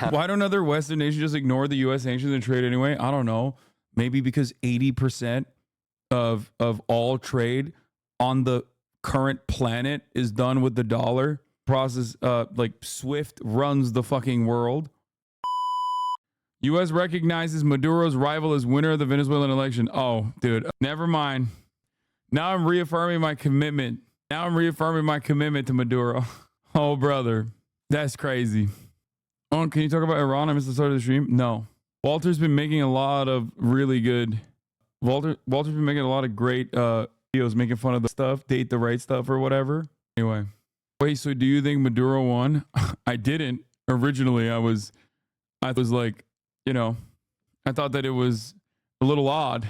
Why don't other Western nations just ignore the U.S. sanctions and trade anyway? I don't know. Maybe because 80% of all trade on the current planet is done with the dollar. Process like SWIFT runs the fucking world. U.S. recognizes Maduro's rival as winner of the Venezuelan election. Oh, dude, never mind. Now I'm reaffirming my commitment. To Maduro. Oh, brother, that's crazy. Oh, can you talk about Iran? I missed the start of the stream. No. Walter's been making a lot of really good. Walter's been making a lot of great videos making fun of the stuff, date the right stuff or whatever. Anyway. Wait, so do you think Maduro won? I didn't. Originally, I was like, you know, I thought that it was a little odd.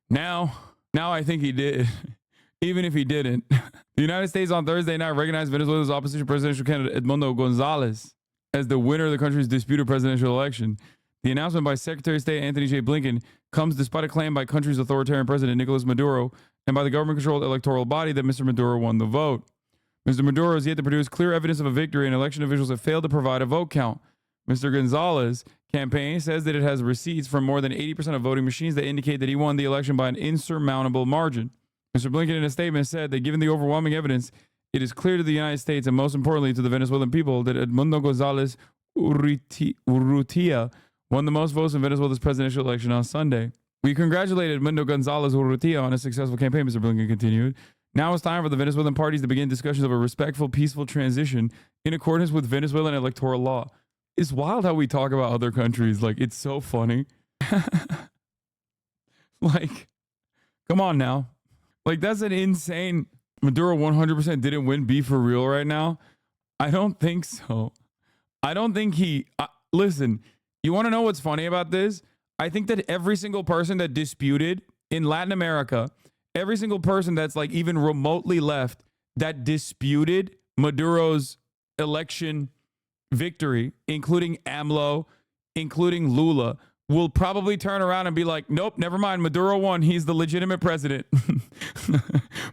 Now I think he did. Even if he didn't. The United States on Thursday night recognized Venezuela's opposition presidential candidate Edmundo Gonzalez as the winner of the country's disputed presidential election. The announcement by Secretary of State Anthony J. Blinken comes despite a claim by country's authoritarian president Nicolas Maduro and by the government-controlled electoral body that Mr. Maduro won the vote. Mr. Maduro has yet to produce clear evidence of a victory, and election officials have failed to provide a vote count. Mr. Gonzalez's campaign says that it has receipts from more than 80% of voting machines that indicate that he won the election by an insurmountable margin. Mr. Blinken in a statement said that given the overwhelming evidence, it is clear to the United States and most importantly to the Venezuelan people that Edmundo Gonzalez Urrutia won the most votes in Venezuela's presidential election on Sunday. We congratulated Edmundo Gonzalez Urrutia on a successful campaign, Mr. Blinken continued. Now it's time for the Venezuelan parties to begin discussions of a respectful, peaceful transition in accordance with Venezuelan electoral law. It's wild how we talk about other countries. Like, it's so funny. Like, come on now. Like, that's an insane... Maduro 100% didn't win. Be for real right now? I don't think so. I don't think he... listen, you want to know what's funny about this? I think that every single person that disputed in Latin America... Every single person that's like even remotely left that disputed Maduro's election victory, including AMLO, including Lula, will probably turn around and be like, nope, never mind. Maduro won. He's the legitimate president.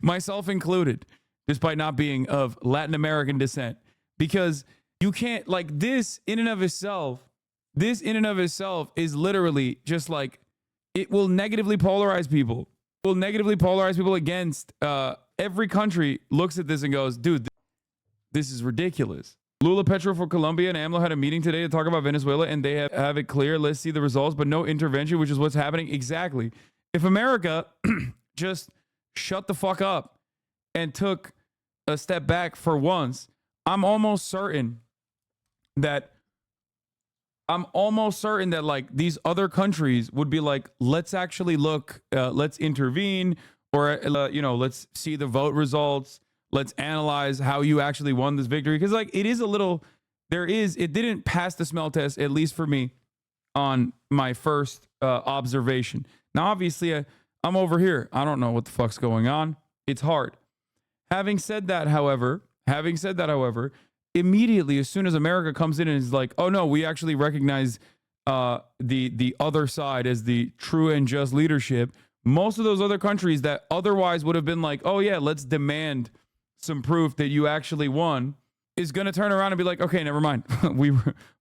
Myself included, despite not being of Latin American descent. Because you can't, like, this in and of itself is literally just like, it will negatively polarize people. Will negatively polarize people against every country looks at this and goes, dude, this is ridiculous. Lula Petro for Colombia and AMLO had a meeting today to talk about Venezuela, and they have it clear. Let's see the results, but no intervention, which is what's happening. Exactly. If America just shut the fuck up and took a step back for once, I'm almost certain that like these other countries would be like, let's actually look, let's intervene, or, let's see the vote results. Let's analyze how you actually won this victory. Because like it didn't pass the smell test, at least for me, on my first observation. Now, obviously, I'm over here. I don't know what the fuck's going on. It's hard. Having said that, however, immediately, as soon as America comes in and is like, oh no, we actually recognize the other side as the true and just leadership, most of those other countries that otherwise would have been like, oh yeah, let's demand some proof that you actually won, is going to turn around and be like, okay, never mind.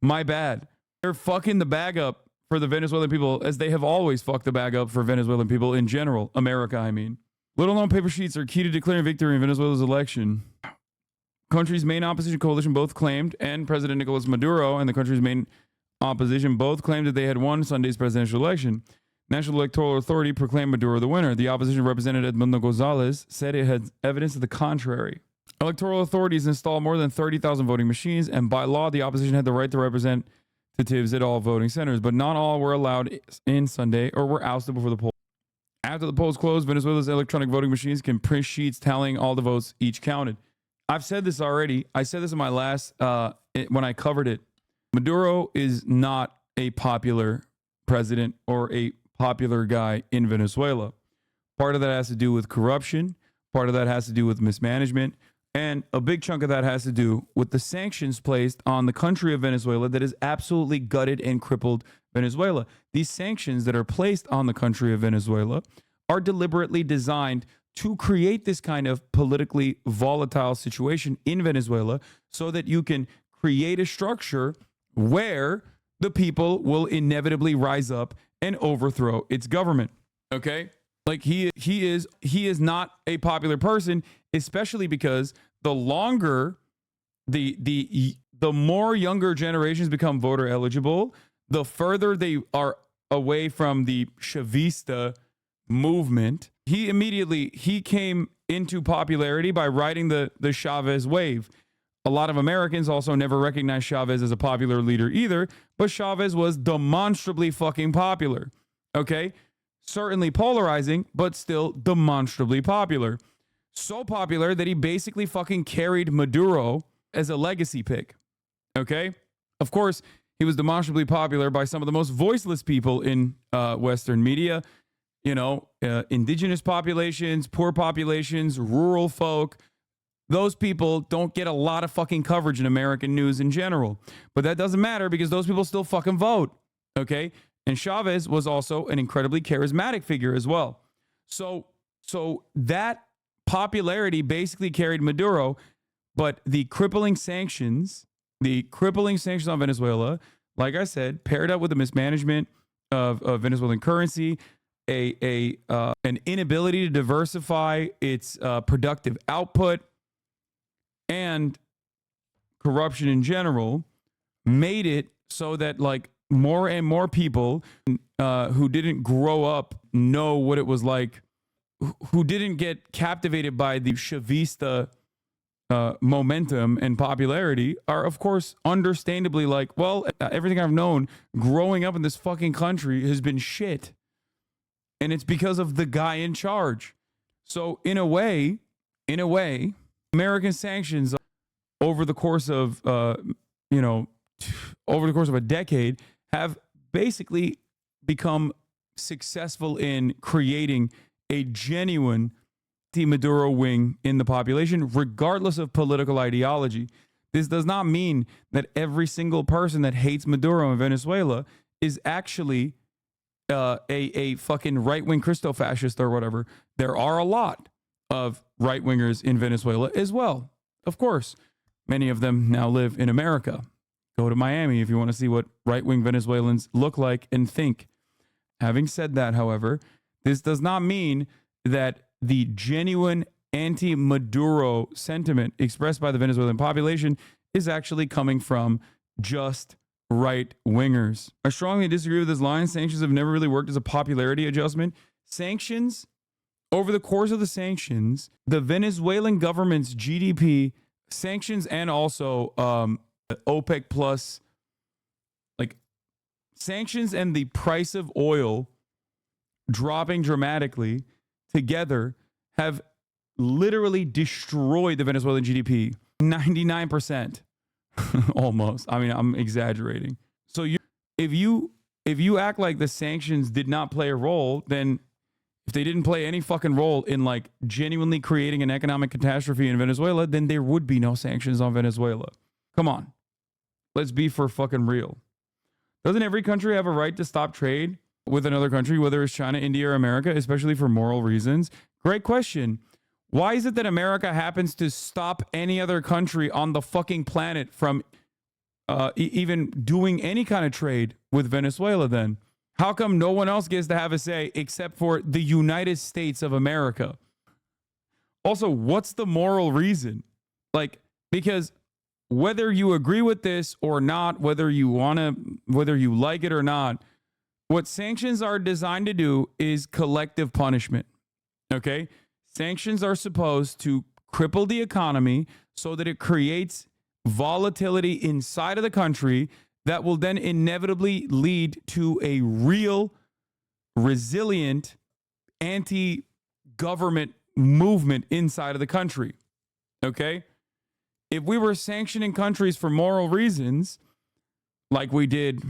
My bad. They're fucking the bag up for the Venezuelan people, as they have always fucked the bag up for Venezuelan people in general. America, I mean. Little known paper sheets are key to declaring victory in Venezuela's election. Country's main opposition coalition both claimed, and President Nicolas Maduro and the country's main opposition both claimed that they had won Sunday's presidential election. National Electoral Authority proclaimed Maduro the winner. The opposition representative Edmundo Gonzalez said it had evidence to the contrary. Electoral authorities installed more than 30,000 voting machines, and by law, the opposition had the right to representatives at all voting centers, but not all were allowed in Sunday or were ousted before the poll. After the polls closed, Venezuela's electronic voting machines can print sheets tallying all the votes each counted. I've said this already. I said this in my last, when I covered it. Maduro is not a popular president or a popular guy in Venezuela. Part of that has to do with corruption. Part of that has to do with mismanagement. And a big chunk of that has to do with the sanctions placed on the country of Venezuela that has absolutely gutted and crippled Venezuela. These sanctions that are placed on the country of Venezuela are deliberately designed to create this kind of politically volatile situation in Venezuela so that you can create a structure where the people will inevitably rise up and overthrow its government. Okay? Like he is not a popular person, especially because the longer the more younger generations become voter eligible, the further they are away from the Chavista movement. He came into popularity by riding the Chavez wave. A lot of Americans also never recognized Chavez as a popular leader either, but Chavez was demonstrably fucking popular. Okay? Certainly polarizing, but still demonstrably popular. So popular that he basically fucking carried Maduro as a legacy pick. Okay? Of course, he was demonstrably popular by some of the most voiceless people in Western media. You know, indigenous populations, poor populations, rural folk. Those people don't get a lot of fucking coverage in American news in general. But that doesn't matter because those people still fucking vote. Okay? And Chavez was also an incredibly charismatic figure as well. So that popularity basically carried Maduro, but the crippling sanctions on Venezuela, like I said, paired up with the mismanagement of Venezuelan currency, an inability to diversify its productive output, and corruption in general, made it so that like more and more people who didn't grow up know what it was like, who didn't get captivated by the Chavista momentum and popularity, are of course understandably like, well, everything I've known growing up in this fucking country has been shit, and it's because of the guy in charge. So in a way, American sanctions over the course of a decade have basically become successful in creating a genuine anti-Maduro wing in the population, regardless of political ideology. This does not mean that every single person that hates Maduro in Venezuela is actually a fucking right-wing Christo-fascist or whatever. There are a lot of right-wingers in Venezuela as well. Of course, many of them now live in America. Go to Miami if you want to see what right-wing Venezuelans look like and think. Having said that, however, this does not mean that the genuine anti-Maduro sentiment expressed by the Venezuelan population is actually coming from just right-wingers. I strongly disagree with this line. Sanctions have never really worked as a popularity adjustment. Sanctions, over the course of the sanctions, the Venezuelan government's GDP, sanctions and also OPEC plus, like sanctions and the price of oil dropping dramatically together have literally destroyed the Venezuelan GDP. 99%. Almost. I mean, I'm exaggerating. So if you act like the sanctions did not play a role, then if they didn't play any fucking role in like genuinely creating an economic catastrophe in Venezuela, then there would be no sanctions on Venezuela. Come on. Let's be for fucking real. Doesn't every country have a right to stop trade with another country, whether it's China, India, or America, especially for moral reasons? Great question. Why is it that America happens to stop any other country on the fucking planet from even doing any kind of trade with Venezuela then? How come no one else gets to have a say except for the United States of America? Also, what's the moral reason? Like, because whether you agree with this or not, whether you like it or not, what sanctions are designed to do is collective punishment. Okay? Sanctions are supposed to cripple the economy so that it creates volatility inside of the country that will then inevitably lead to a real, resilient, anti-government movement inside of the country. Okay? If we were sanctioning countries for moral reasons, like we did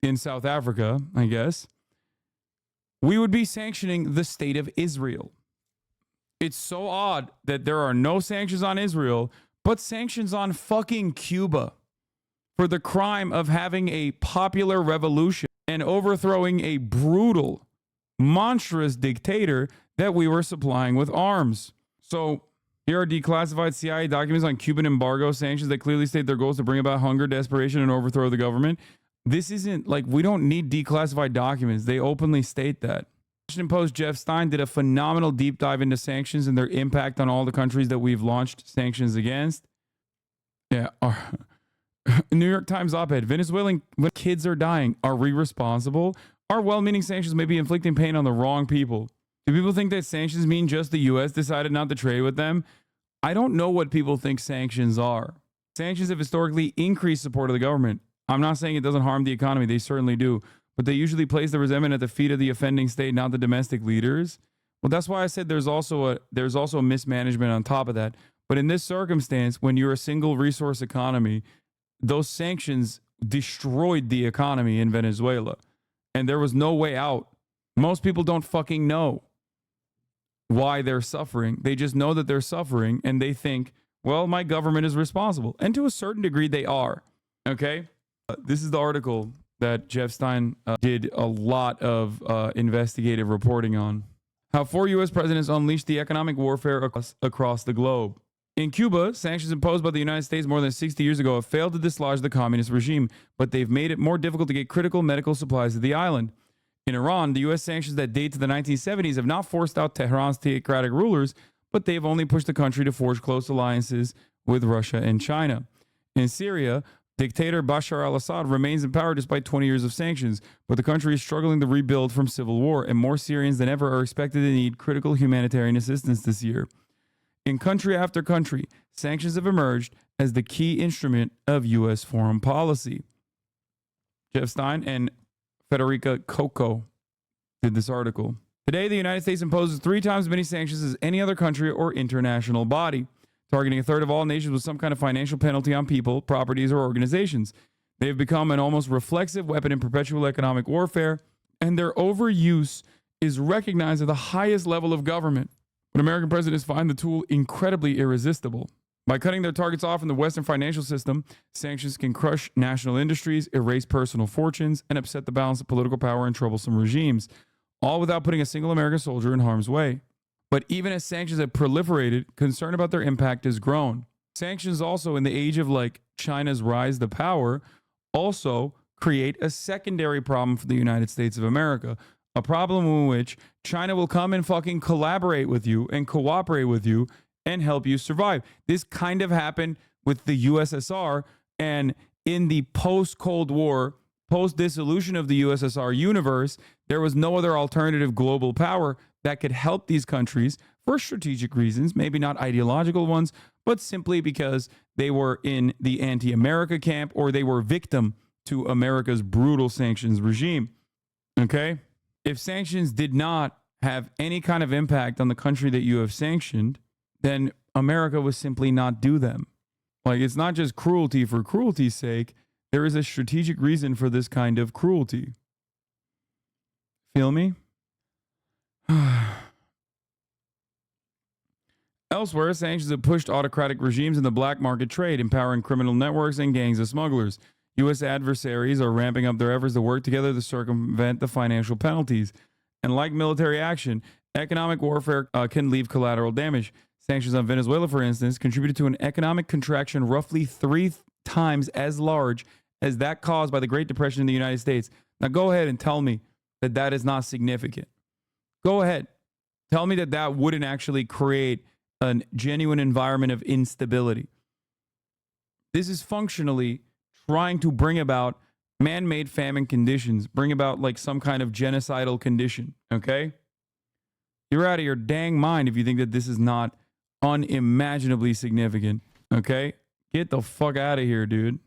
in South Africa, I guess, we would be sanctioning the state of Israel. It's so odd that there are no sanctions on Israel, but sanctions on fucking Cuba for the crime of having a popular revolution and overthrowing a brutal, monstrous dictator that we were supplying with arms. So Here are declassified CIA documents on Cuban embargo sanctions that clearly state their goals to bring about hunger, desperation, and overthrow the government. This isn't like, we don't need declassified documents. They openly state that. Washington Post Jeff Stein did a phenomenal deep dive into sanctions and their impact on all the countries that we've launched sanctions against. Yeah. New York Times op-ed. Venezuelan kids are dying. Are we responsible? Our well-meaning sanctions may be inflicting pain on the wrong people. Do people think that sanctions mean just the U.S. decided not to trade with them? I don't know what people think sanctions are. Sanctions have historically increased support of the government. I'm not saying it doesn't harm the economy. They certainly do. But they usually place the resentment at the feet of the offending state, not the domestic leaders. Well, that's why I said there's also a mismanagement on top of that. But in this circumstance, when you're a single resource economy, those sanctions destroyed the economy in Venezuela. And there was no way out. Most people don't fucking know why they're suffering. They just know that they're suffering and they think, well, my government is responsible. And to a certain degree, they are. Okay? This is the article that Jeff Stein did a lot of investigative reporting on. How 4 U.S. presidents unleashed the economic warfare across the globe. In Cuba, sanctions imposed by the United States more than 60 years ago have failed to dislodge the communist regime, but they've made it more difficult to get critical medical supplies to the island. In Iran, the U.S. sanctions that date to the 1970s have not forced out Tehran's theocratic rulers, but they have only pushed the country to forge close alliances with Russia and China. In Syria, dictator Bashar al-Assad remains in power despite 20 years of sanctions, but the country is struggling to rebuild from civil war, and more Syrians than ever are expected to need critical humanitarian assistance this year. In country after country, sanctions have emerged as the key instrument of U.S. foreign policy. Jeff Stein and Federica Coco did this article. Today, the United States imposes 3 times as many sanctions as any other country or international body, targeting a third of all nations with some kind of financial penalty on people, properties, or organizations. They have become an almost reflexive weapon in perpetual economic warfare, and their overuse is recognized at the highest level of government. But American presidents find the tool incredibly irresistible. By cutting their targets off in the Western financial system, sanctions can crush national industries, erase personal fortunes, and upset the balance of political power in troublesome regimes, all without putting a single American soldier in harm's way. But even as sanctions have proliferated, concern about their impact has grown. Sanctions also, in the age of like China's rise to power, also create a secondary problem for the United States of America. A problem in which China will come and fucking collaborate with you and cooperate with you and help you survive. This kind of happened with the USSR, and in the post-Cold War, post-dissolution of the USSR universe, there was no other alternative global power that could help these countries for strategic reasons, maybe not ideological ones, but simply because they were in the anti-America camp or they were victim to America's brutal sanctions regime. Okay? If sanctions did not have any kind of impact on the country that you have sanctioned, then America would simply not do them. Like, it's not just cruelty for cruelty's sake. There is a strategic reason for this kind of cruelty. Feel me? Elsewhere, sanctions have pushed autocratic regimes in the black market trade, empowering criminal networks and gangs of smugglers. U.S. adversaries are ramping up their efforts to work together to circumvent the financial penalties. And like military action, economic warfare can leave collateral damage. Sanctions on Venezuela, for instance, contributed to an economic contraction roughly 3 times as large as that caused by the Great Depression in the United States. Now go ahead and tell me that that is not significant. Go ahead. Tell me that that wouldn't actually create a genuine environment of instability. This is functionally trying to bring about man-made famine conditions, bring about like some kind of genocidal condition, okay? You're out of your dang mind if you think that this is not unimaginably significant, okay? Get the fuck out of here, dude.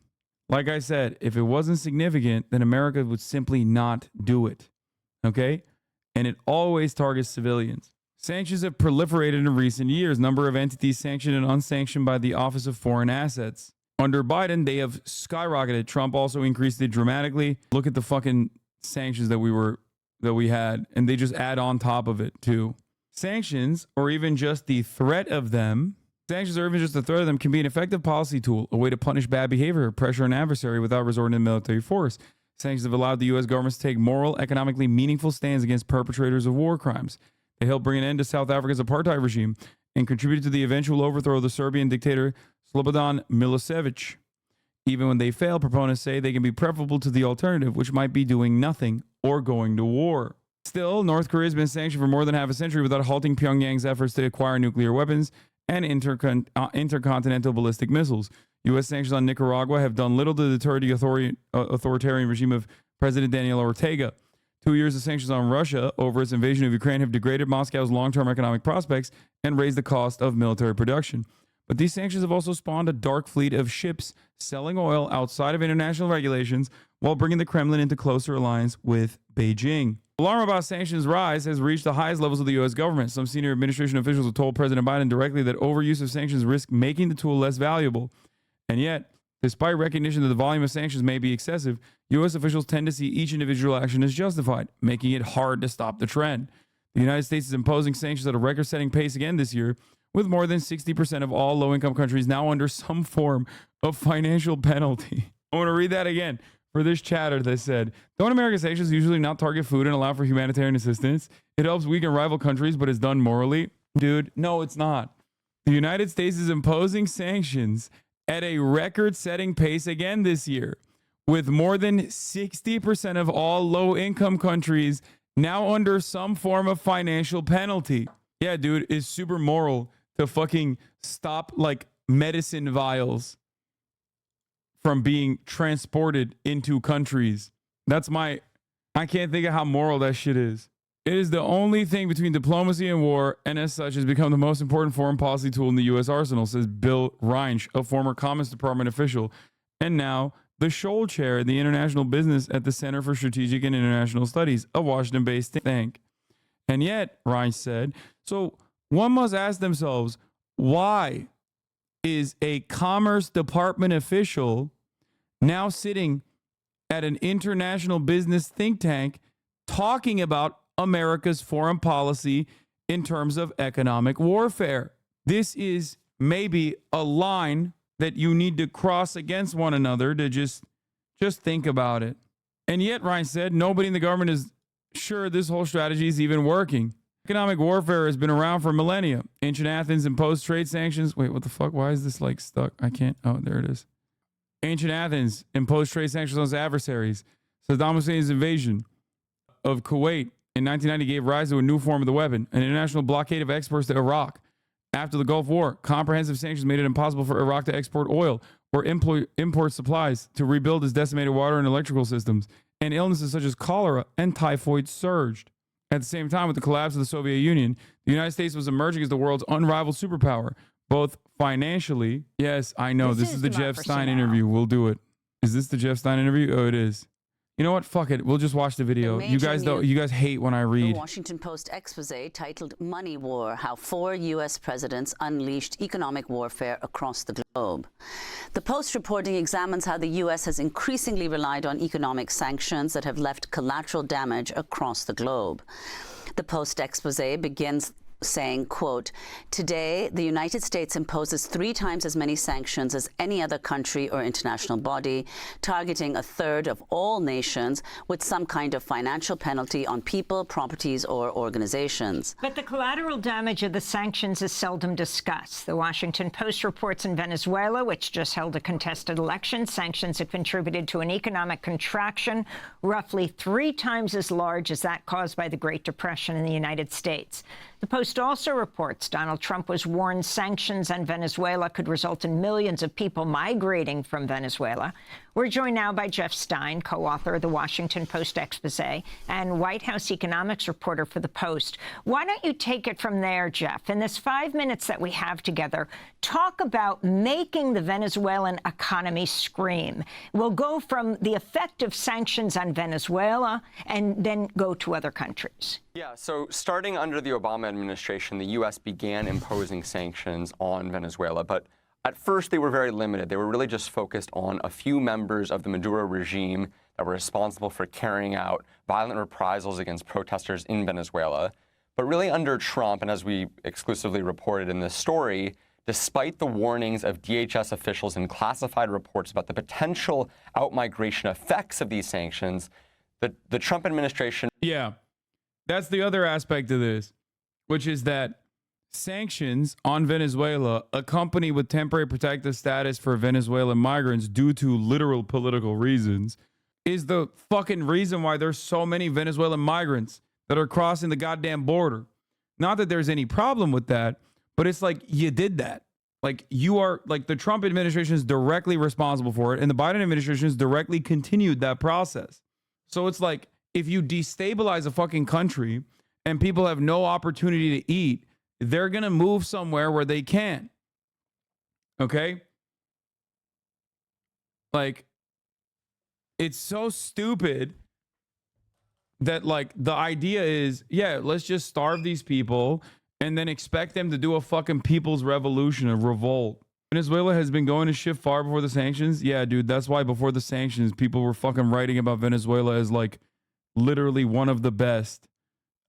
Like I said, if it wasn't significant, then America would simply not do it, okay? And it always targets civilians. Sanctions have proliferated in recent years. Number of entities sanctioned and unsanctioned by the Office of Foreign Assets. Under Biden, they have skyrocketed. Trump also increased it dramatically. Look at the fucking sanctions that we had, and they just add on top of it too. Sanctions, or even just the threat of them, can be an effective policy tool, a way to punish bad behavior or pressure an adversary without resorting to military force. Sanctions have allowed the U.S. government to take moral, economically meaningful stands against perpetrators of war crimes. They helped bring an end to South Africa's apartheid regime and contributed to the eventual overthrow of the Serbian dictator Slobodan Milosevic. Even when they fail, proponents say they can be preferable to the alternative, which might be doing nothing or going to war. Still, North Korea has been sanctioned for more than half a century without halting Pyongyang's efforts to acquire nuclear weapons and intercontinental ballistic missiles. U.S. sanctions on Nicaragua have done little to deter the authoritarian regime of President Daniel Ortega. 2 years of sanctions on Russia over its invasion of Ukraine have degraded Moscow's long-term economic prospects and raised the cost of military production. But these sanctions have also spawned a dark fleet of ships selling oil outside of international regulations while bringing the Kremlin into closer alliance with Beijing. Alarm about sanctions rise has reached the highest levels of the U.S. government. Some senior administration officials have told President Biden directly that overuse of sanctions risks making the tool less valuable. And yet, despite recognition that the volume of sanctions may be excessive, U.S. officials tend to see each individual action as justified, making it hard to stop the trend. The United States is imposing sanctions at a record-setting pace again this year, with more than 60% of all low-income countries now under some form of financial penalty. I want to read that again for this chatter that said, don't American sanctions usually not target food and allow for humanitarian assistance? It helps weaken rival countries, but is done morally. Dude, no, it's not. The United States is imposing sanctions at a record-setting pace again this year, with more than 60% of all low-income countries now under some form of financial penalty. Yeah, dude, it's super moral to fucking stop like medicine vials from being transported into countries. I can't think of how moral that shit is. It is the only thing between diplomacy and war, and as such has become the most important foreign policy tool in the U.S. arsenal, says Bill Reinsch, a former Commerce Department official, and now the Scholl Chair in the International Business at the Center for Strategic and International Studies, a Washington-based think tank. And yet, Reinsch said, so one must ask themselves, why is a Commerce Department official now sitting at an international business think tank talking about America's foreign policy in terms of economic warfare? This is maybe a line that you need to cross against one another to just think about it. And yet, Reinsch said, nobody in the government is sure this whole strategy is even working. Economic warfare has been around for millennia. Ancient Athens imposed trade sanctions. Wait, what the fuck? Why is this like stuck? I can't. Oh, there it is. Ancient Athens imposed trade sanctions on its adversaries. Saddam Hussein's invasion of Kuwait in 1990 gave rise to a new form of the weapon, an international blockade of exports to Iraq. After the Gulf War, comprehensive sanctions made it impossible for Iraq to export oil or import supplies to rebuild its decimated water and electrical systems, and illnesses such as cholera and typhoid surged. At the same time, with the collapse of the Soviet Union, the United States was emerging as the world's unrivaled superpower, both financially. Yes, I know. This is the Jeff Stein interview. We'll do it. Is this the Jeff Stein interview? Oh, it is. You know what? Fuck it. We'll just watch the video. You guys hate when I read. The Washington Post expose titled Money War, How 4 U.S. Presidents Unleashed Economic Warfare Across the Globe. The Post reporting examines how the U.S. has increasingly relied on economic sanctions that have left collateral damage across the globe. The Post expose begins saying, quote, today, the United States imposes 3 times as many sanctions as any other country or international body, targeting a third of all nations with some kind of financial penalty on people, properties, or organizations. But the collateral damage of the sanctions is seldom discussed. The Washington Post reports in Venezuela, which just held a contested election, sanctions have contributed to an economic contraction roughly 3 times as large as that caused by the Great Depression in the United States. The Post also reports Donald Trump was warned sanctions on Venezuela could result in millions of people migrating from Venezuela. We're joined now by Jeff Stein, co-author of the Washington Post expose and White House economics reporter for the Post. Why don't you take it from there, Jeff? In this 5 minutes that we have together, talk about making the Venezuelan economy scream. We'll go from the effect of sanctions on Venezuela and then go to other countries. Yeah, so starting under the Obama administration, the U.S. began imposing sanctions on Venezuela, but at first they were very limited. They were really just focused on a few members of the Maduro regime that were responsible for carrying out violent reprisals against protesters in Venezuela. But really under Trump, and as we exclusively reported in this story, despite the warnings of DHS officials in classified reports about the potential outmigration effects of these sanctions, the Trump administration... Yeah. That's the other aspect of this, which is that sanctions on Venezuela, accompanied with temporary protective status for Venezuelan migrants due to literal political reasons, is the fucking reason why there's so many Venezuelan migrants that are crossing the goddamn border. Not that there's any problem with that, but it's like you did that. Like you are, like the Trump administration is directly responsible for it, and the Biden administration has directly continued that process. So it's like if you destabilize a fucking country and people have no opportunity to eat, they're going to move somewhere where they can. Okay? Like, it's so stupid that, like, the idea is, yeah, let's just starve these people and then expect them to do a fucking people's revolution, a revolt. Venezuela has been going to shit far before the sanctions. Yeah, dude, that's why before the sanctions, people were fucking writing about Venezuela as, like, literally one of the best.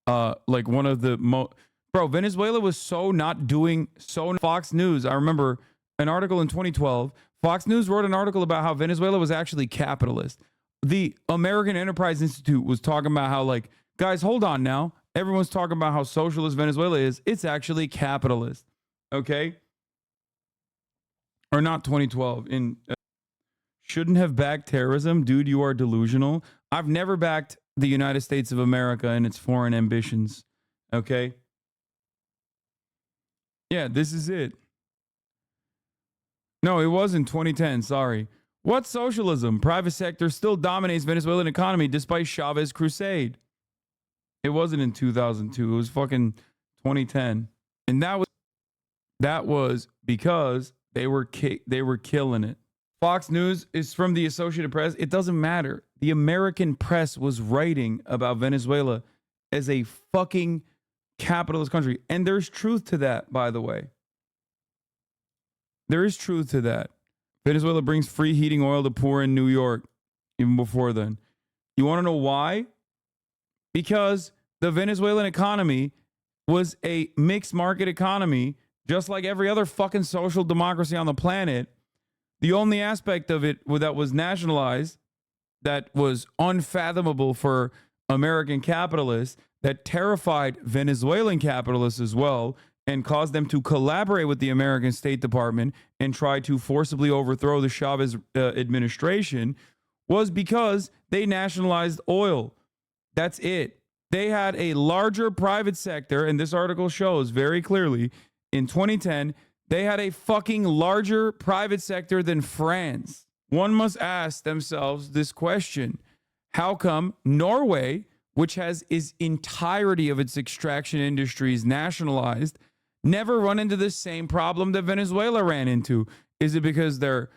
Like, one of the most... Bro, Venezuela was so not doing so. Fox News, I remember an article in 2012. Fox News wrote an article about how Venezuela was actually capitalist. The American Enterprise Institute was talking about how, like, guys, hold on now. Everyone's talking about how socialist Venezuela is. It's actually capitalist. Okay? Or not 2012. Shouldn't have backed terrorism. Dude, you are delusional. I've never backed the United States of America and its foreign ambitions. Okay? Yeah, this is it. No, it was in 2010. Sorry. What socialism? Private sector still dominates Venezuelan economy despite Chavez crusade. It wasn't in 2002. It was fucking 2010. And that was because they were killing it. Fox News is from the Associated Press. It doesn't matter. The American press was writing about Venezuela as a fucking capitalist country. And there's truth to that, by the way. There is truth to that. Venezuela brings free heating oil to poor in New York, even before then. You want to know why? Because the Venezuelan economy was a mixed market economy, just like every other fucking social democracy on the planet. The only aspect of it that was nationalized, that was unfathomable for American capitalists, that terrified Venezuelan capitalists as well, and caused them to collaborate with the American State Department and try to forcibly overthrow the Chavez administration, was because they nationalized oil. That's it. They had a larger private sector, and this article shows very clearly, in 2010, they had a fucking larger private sector than France. One must ask themselves this question: how come Norway, which has its entirety of its extraction industries nationalized, never run into the same problem that Venezuela ran into? Is it because they're,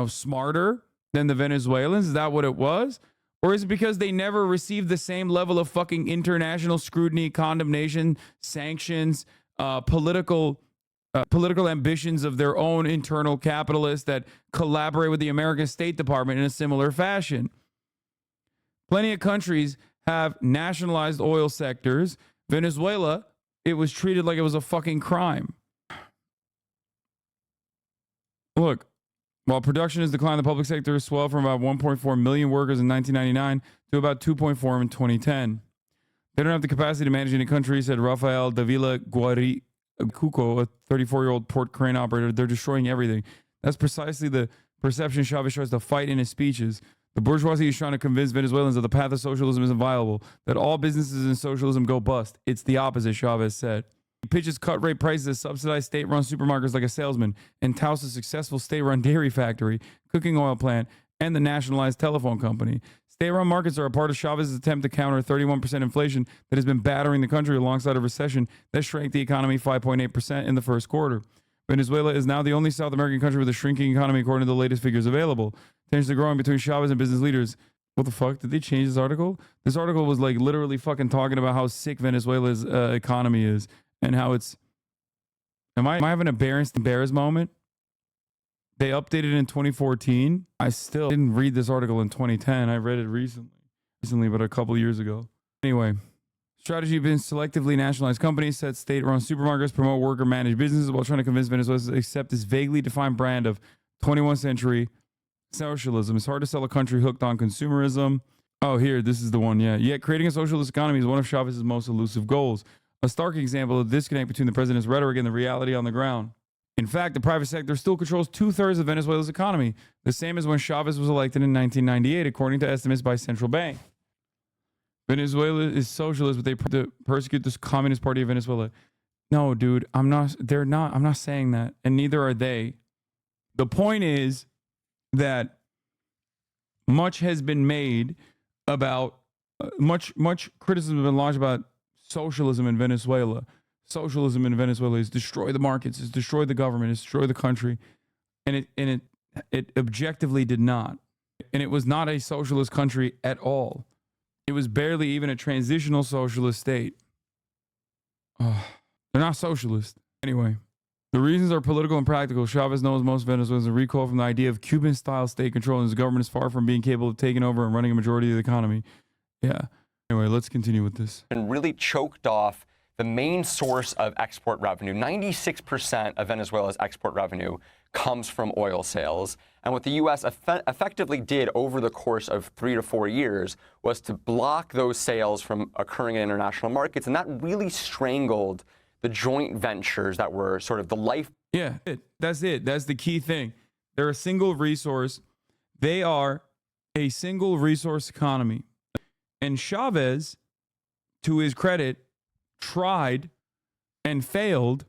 smarter than the Venezuelans? Is that what it was? Or is it because they never received the same level of fucking international scrutiny, condemnation, sanctions, political ambitions of their own internal capitalists that collaborate with the American State Department in a similar fashion? Plenty of countries have nationalized oil sectors. Venezuela, it was treated like it was a fucking crime. Look, while production has declined, the public sector has swelled from about 1.4 million workers in 1999 to about 2.4 in 2010. They don't have the capacity to manage any country, said Rafael Davila Guaricuco, a 34-year-old port crane operator. They're destroying everything. That's precisely the perception Chavez tries to fight in his speeches. The bourgeoisie is trying to convince Venezuelans that the path of socialism isn't viable, that all businesses in socialism go bust. It's the opposite, Chavez said. He pitches cut rate prices as subsidized state-run supermarkets like a salesman, and touts a successful state-run dairy factory, cooking oil plant, and the nationalized telephone company. State-run markets are a part of Chavez's attempt to counter 31% inflation that has been battering the country alongside a recession that shrank the economy 5.8% in the first quarter. Venezuela is now the only South American country with a shrinking economy according to the latest figures available. Tensions are growing between Chavez and business leaders. What the fuck? Did they change this article? This article was like literally fucking talking about how sick Venezuela's economy is and how it's... Am I having a Bears moment? They updated in 2014. I still didn't read this article in 2010. I read it recently, but a couple years ago. Anyway, strategy of being selectively nationalized companies, set state-run supermarkets, promote worker-managed businesses while trying to convince Venezuelans to accept this vaguely defined brand of 21st century socialism. It's hard to sell a country hooked on consumerism. Oh, here, this is the one, yeah. Yet creating a socialist economy is one of Chavez's most elusive goals. a stark example of the disconnect between the president's rhetoric and the reality on the ground. In fact, the private sector still controls 2/3 of Venezuela's economy, the same as when Chavez was elected in 1998, according to estimates by central bank. Venezuela is socialist, but they persecute the Communist Party of Venezuela. No, dude, I'm not saying that, and neither are they. The point is that much has been made about, much criticism has been launched about socialism in Venezuela. Socialism in Venezuela is destroy the markets, is destroy the government, is destroy the country. And it objectively did not. And it was not a socialist country at all. It was barely even a transitional socialist state. Oh, they're not socialist. Anyway, the reasons are political and practical. Chavez knows most Venezuelans are recoil from the idea of Cuban-style state control, and his government is far from being capable of taking over and running a majority of the economy. Yeah. Anyway, let's continue with this. And really choked off the main source of export revenue. 96% of Venezuela's export revenue comes from oil sales. And what the U.S. effectively did over the course of 3 to 4 years was to block those sales from occurring in international markets. And that really strangled the joint ventures that were sort of the life. Yeah, that's it. That's the key thing. They're a single resource. They are a single resource economy. And Chavez, to his credit, tried and failed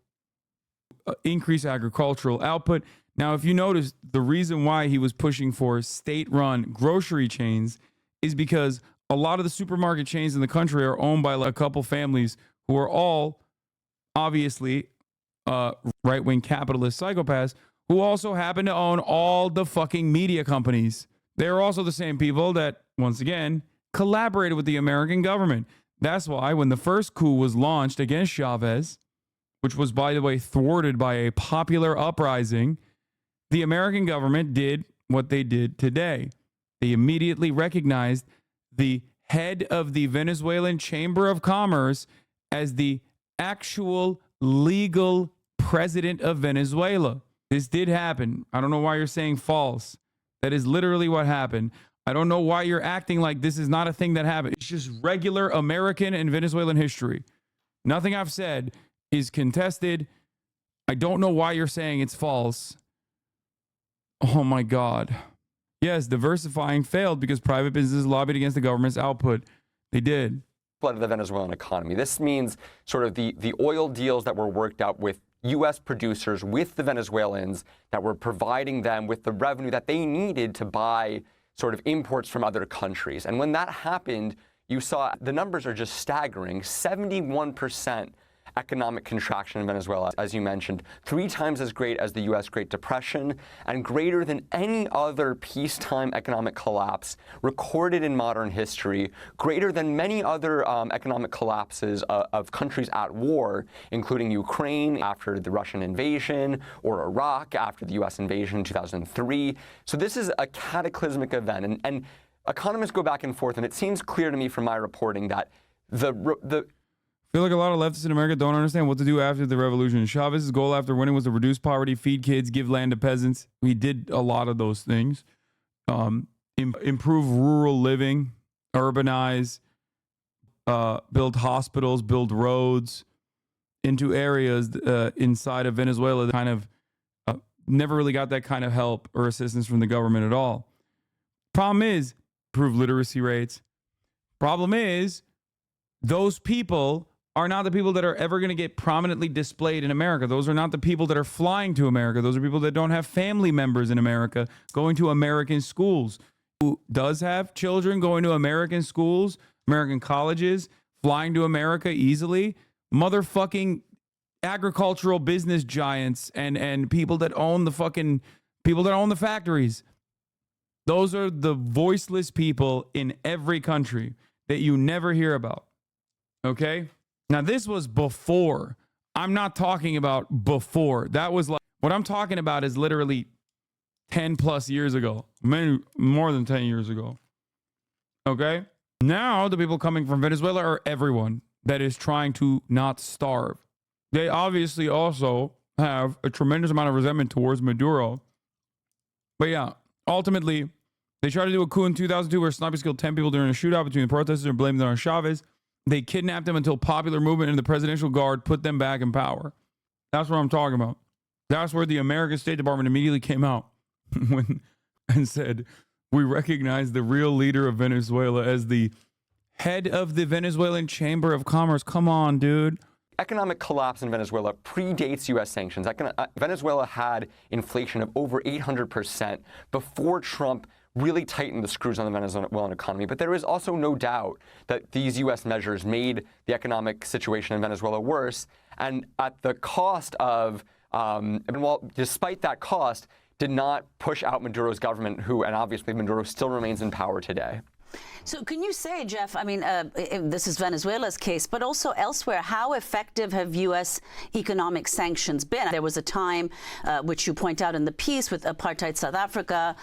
increase agricultural output. Now, if you notice, the reason why he was pushing for state-run grocery chains is because a lot of the supermarket chains in the country are owned by a couple families who are all obviously right-wing capitalist psychopaths who also happen to own all the fucking media companies. They're also the same people that, once again, collaborated with the American government. That's why when the first coup was launched against Chavez, which was, by the way, thwarted by a popular uprising, the American government did what they did today. They immediately recognized the head of the Venezuelan Chamber of Commerce as the actual legal president of Venezuela. This did happen. I don't know why you're saying false. That is literally what happened. I don't know why you're acting like this is not a thing that happened. It's just regular American and Venezuelan history. Nothing I've said is contested. I don't know why you're saying it's false. Oh my God. Yes, diversifying failed because private businesses lobbied against the government's output. They did. Flooded the Venezuelan economy. This means sort of the oil deals that were worked out with U.S. producers, with the Venezuelans, that were providing them with the revenue that they needed to buy sort of imports from other countries. And when that happened, you saw the numbers are just staggering. 71% economic contraction in Venezuela, as you mentioned, 3 times as great as the U.S. Great Depression, and greater than any other peacetime economic collapse recorded in modern history, greater than many other economic collapses of countries at war, including Ukraine after the Russian invasion, or Iraq after the U.S. invasion in 2003. So this is a cataclysmic event, and economists go back and forth, and it seems clear to me from my reporting that I feel like a lot of leftists in America don't understand what to do after the revolution. Chavez's goal after winning was to reduce poverty, feed kids, give land to peasants. He did a lot of those things. Improve rural living, urbanize, build hospitals, build roads into areas inside of Venezuela that kind of never really got that kind of help or assistance from the government at all. Problem is, improve literacy rates. Problem is, those people are not the people that are ever going to get prominently displayed in America. Those are not the people that are flying to America. Those are people that don't have family members in America going to American schools. Who does have children going to American schools, American colleges, flying to America easily? Motherfucking agricultural business giants and people that own the factories. Those are the voiceless people in every country that you never hear about. Okay? Now, this was before. I'm not talking about before. That was like, what I'm talking about is literally 10 plus years ago. More than 10 years ago. Okay? Now, the people coming from Venezuela are everyone that is trying to not starve. They obviously also have a tremendous amount of resentment towards Maduro. But yeah, ultimately, they tried to do a coup in 2002 where snipers killed 10 people during a shootout between the protesters and blamed it on Chavez. They kidnapped them until popular movement and the presidential guard put them back in power. That's what I'm talking about. That's where the American State Department immediately came out and said, we recognize the real leader of Venezuela as the head of the Venezuelan Chamber of Commerce. Come on, dude. Economic collapse in Venezuela predates U.S. sanctions. Venezuela had inflation of over 800% before Trump really tightened the screws on the Venezuelan economy. But there is also no doubt that these U.S. measures made the economic situation in Venezuela worse. And at the cost of, despite that cost, did not push out Maduro's government, and obviously Maduro still remains in power today. So can you say, Jeff, I mean, this is Venezuela's case, but also elsewhere, how effective have U.S. economic sanctions been? There was a time, which you point out in the piece, with apartheid South Africa.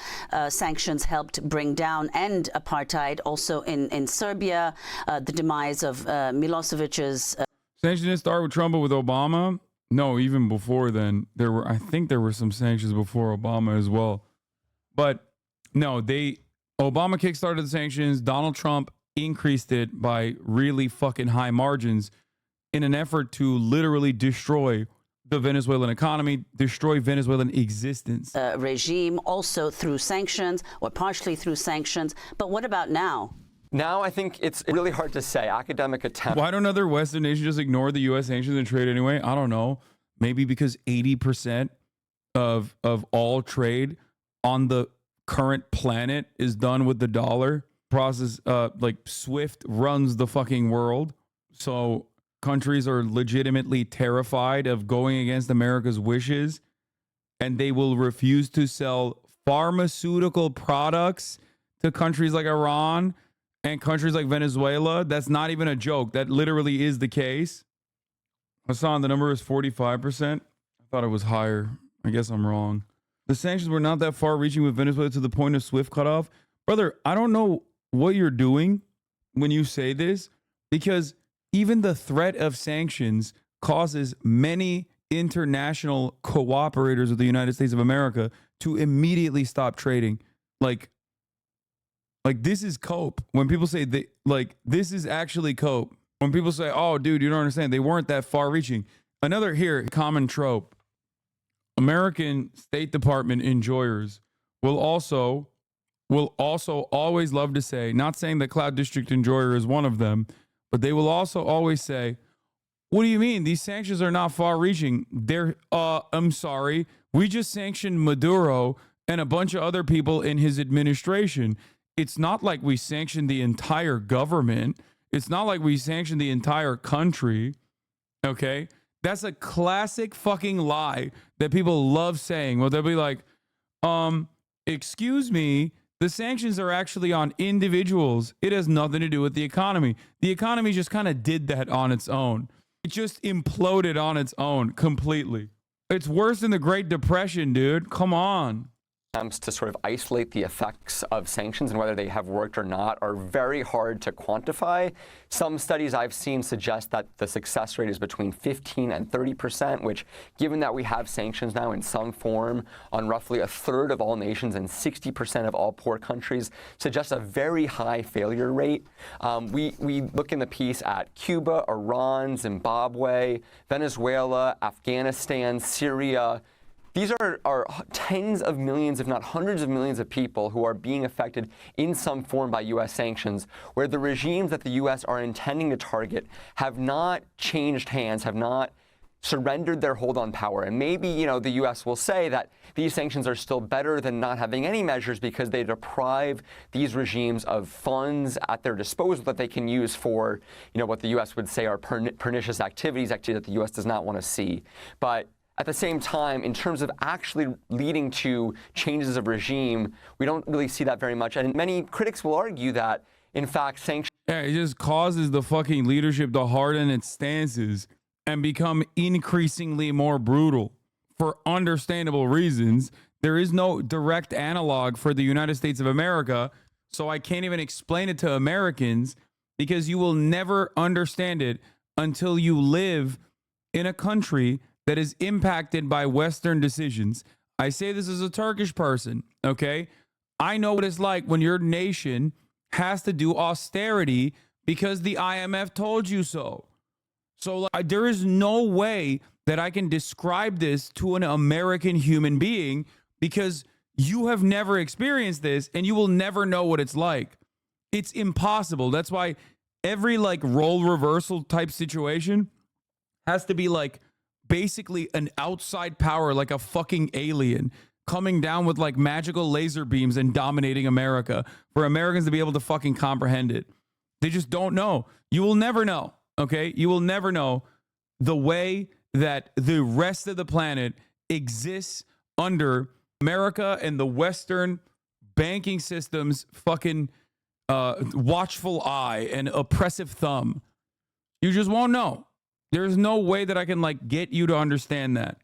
Sanctions helped bring down and apartheid. Also in Serbia, the demise of Milosevic's. Sanctions didn't start with Trump, but with Obama. No, even before then, I think there were some sanctions before Obama as well. But no, Obama kickstarted the sanctions. Donald Trump increased it by really fucking high margins in an effort to literally destroy the Venezuelan economy, destroy Venezuelan existence. Regime also through sanctions or partially through sanctions. But what about now? Now, I think it's really hard to say. Academic attempts. Why don't other Western nations just ignore the U.S. sanctions and trade anyway? I don't know. Maybe because 80% of all trade on the current planet is done with the dollar. Process like SWIFT runs the fucking world. So countries are legitimately terrified of going against America's wishes, and they will refuse to sell pharmaceutical products to countries like Iran and countries like Venezuela. That's not even a joke. That literally is the case. Hassan, the number is 45%. I thought it was higher. I guess I'm wrong. The sanctions were not that far reaching with Venezuela to the point of SWIFT cutoff. Brother, I don't know what you're doing when you say this, because even the threat of sanctions causes many international cooperators of the United States of America to immediately stop trading. Like this is cope. When people say this is actually cope. When people say, oh, dude, you don't understand. They weren't that far reaching. Another common trope. American State Department enjoyers will also always love to say, not saying that Cloud District enjoyer is one of them, but they will also always say, what do you mean? These sanctions are not far reaching. I'm sorry. We just sanctioned Maduro and a bunch of other people in his administration. It's not like we sanctioned the entire government. It's not like we sanctioned the entire country. Okay? That's a classic fucking lie that people love saying. Well, they'll be like, excuse me, the sanctions are actually on individuals. It has nothing to do with the economy. The economy just kind of did that on its own. It just imploded on its own completely. It's worse than the Great Depression, dude. Come on. Attempts to sort of isolate the effects of sanctions and whether they have worked or not are very hard to quantify. Some studies I've seen suggest that the success rate is between 15 and 30%, which, given that we have sanctions now in some form on roughly a third of all nations and 60% of all poor countries, suggests a very high failure rate. We look in the piece at Cuba, Iran, Zimbabwe, Venezuela, Afghanistan, Syria. These are tens of millions, if not hundreds of millions of people who are being affected in some form by U.S. sanctions, where the regimes that the U.S. are intending to target have not changed hands, have not surrendered their hold on power. And maybe, the U.S. will say that these sanctions are still better than not having any measures because they deprive these regimes of funds at their disposal that they can use for, what the U.S. would say are pernicious activities that the U.S. does not want to see. But at the same time, in terms of actually leading to changes of regime, we don't really see that very much. And many critics will argue that, in fact, sanctions... Yeah, it just causes the fucking leadership to harden its stances and become increasingly more brutal for understandable reasons. There is no direct analog for the United States of America, so I can't even explain it to Americans because you will never understand it until you live in a country that is impacted by Western decisions. I say this as a Turkish person, okay? I know what it's like when your nation has to do austerity because the IMF told you so. So like, there is no way that I can describe this to an American human being because you have never experienced this and you will never know what it's like. It's impossible. That's why every like role reversal type situation has to be like basically an outside power, like a fucking alien coming down with like magical laser beams and dominating America for Americans to be able to fucking comprehend it. They just don't know. You will never know. Okay. You will never know the way that the rest of the planet exists under America and the Western banking system's fucking watchful eye and oppressive thumb. You just won't know. There's no way that I can like get you to understand that.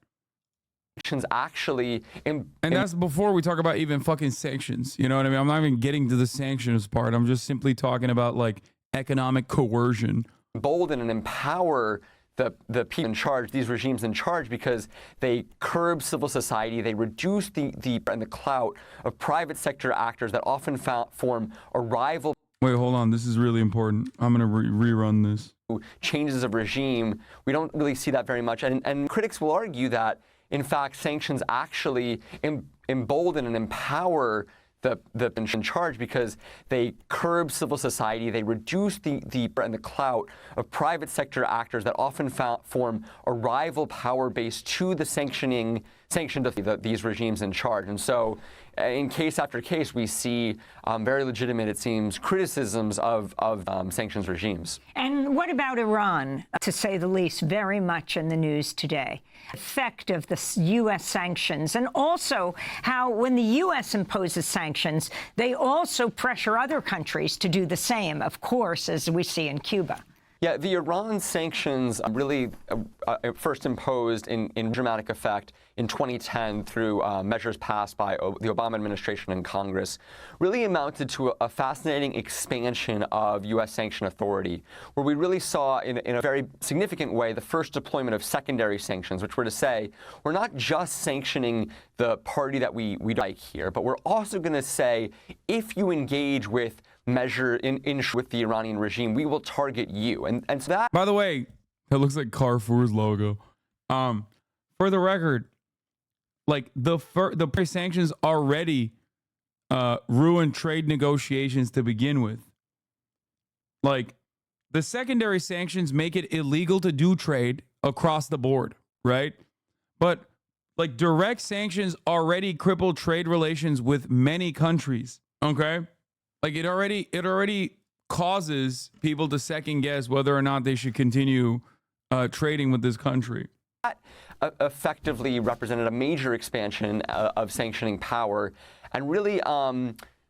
Actually, and that's before we talk about even fucking sanctions. You know what I mean? I'm not even getting to the sanctions part. I'm just simply talking about like economic coercion. Embolden and empower the people in charge, these regimes in charge, because they curb civil society, they reduce the clout of private sector actors that often form a rival. Wait, hold on. This is really important. I'm going to rerun this. Changes of regime. We don't really see that very much. And critics will argue that, in fact, sanctions actually embolden and empower the in charge because they curb civil society, they reduce the clout of private sector actors that often form a rival power base to the sanctioned these regimes in charge. And so in case after case, we see very legitimate, it seems, criticisms of sanctions regimes. And what about Iran, to say the least, very much in the news today? Effect of the U.S. sanctions, and also how when the U.S. imposes sanctions, they also pressure other countries to do the same, of course, as we see in Cuba. Yeah, the Iran sanctions really first imposed in dramatic effect in 2010 through measures passed by the Obama administration and Congress really amounted to a fascinating expansion of U.S. sanction authority, where we really saw in a very significant way the first deployment of secondary sanctions, which were to say, we're not just sanctioning the party that we like here, but we're also going to say, if you engage with with the Iranian regime, we will target you. And so that, by the way, that looks like Carrefour's logo. For the record, like the sanctions already ruined trade negotiations to begin with. Like the secondary sanctions make it illegal to do trade across the board, right? But like direct sanctions already crippled trade relations with many countries. Okay. Like it already causes people to second guess whether or not they should continue trading with this country. That effectively represented a major expansion of sanctioning power, and really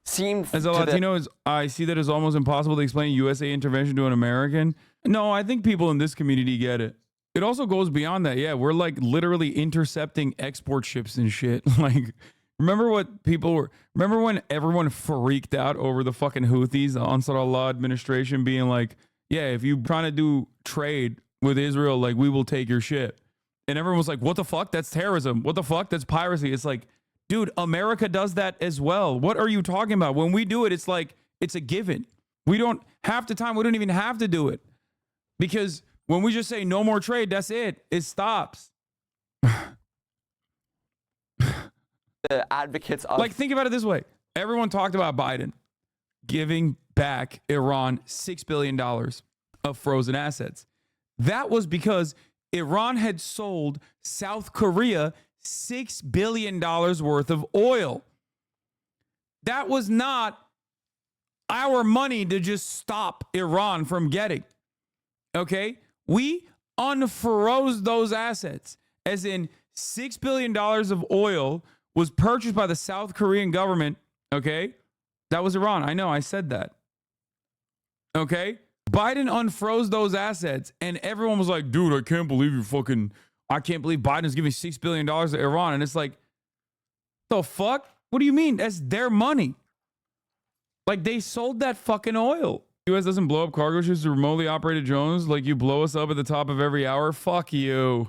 seemed. As a Latino, I see that as almost impossible to explain USA intervention to an American. No, I think people in this community get it. It also goes beyond that. Yeah, we're like literally intercepting export ships and shit. Like. Remember when everyone freaked out over the fucking Houthis, the Ansar Allah administration being like, yeah, if you're trying to do trade with Israel, like we will take your shit. And everyone was like, what the fuck? That's terrorism. What the fuck? That's piracy. It's like, dude, America does that as well. What are you talking about? When we do it, it's like, it's a given. We don't, half the time, we don't even have to do it. Because when we just say no more trade, that's it. It stops. The advocates of, like, think about it this way. Everyone talked about Biden giving back Iran $6 billion of frozen assets. That was because Iran had sold South Korea $6 billion worth of oil. That was not our money to just stop Iran from getting. Okay? We unfroze those assets, as in $6 billion of oil was purchased by the South Korean government, okay? That was Iran. I know, I said that. Okay? Biden unfroze those assets, and everyone was like, dude, I can't believe Biden's giving $6 billion to Iran. And it's like, the fuck? What do you mean? That's their money. Like, they sold that fucking oil. U.S. doesn't blow up cargo ships to remotely operated drones like you blow us up at the top of every hour? Fuck you.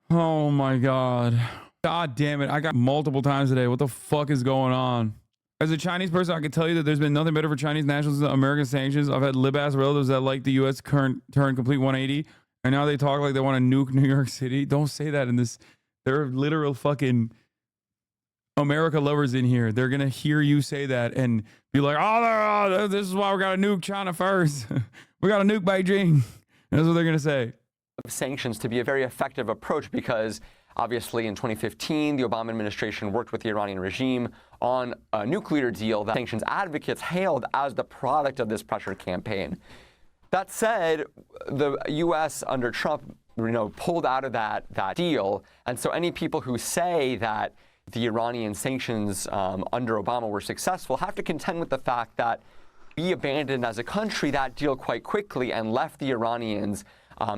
Oh my God. God damn it. I got multiple times today. What the fuck is going on? As a Chinese person, I can tell you that there's been nothing better for Chinese nationals than American sanctions. I've had lib-ass relatives that like the U.S. turn complete 180, and now they talk like they want to nuke New York City. Don't say that in this. There are literal fucking America lovers in here. They're going to hear you say that and be like, oh, this is why we got to nuke China first. We got to nuke Beijing. That's what they're going to say. Sanctions to be a very effective approach because obviously in 2015, the Obama administration worked with the Iranian regime on a nuclear deal that sanctions advocates hailed as the product of this pressure campaign. That said, the U.S. under Trump, pulled out of that deal. And so any people who say that the Iranian sanctions under Obama were successful have to contend with the fact that we abandoned as a country that deal quite quickly and left the Iranians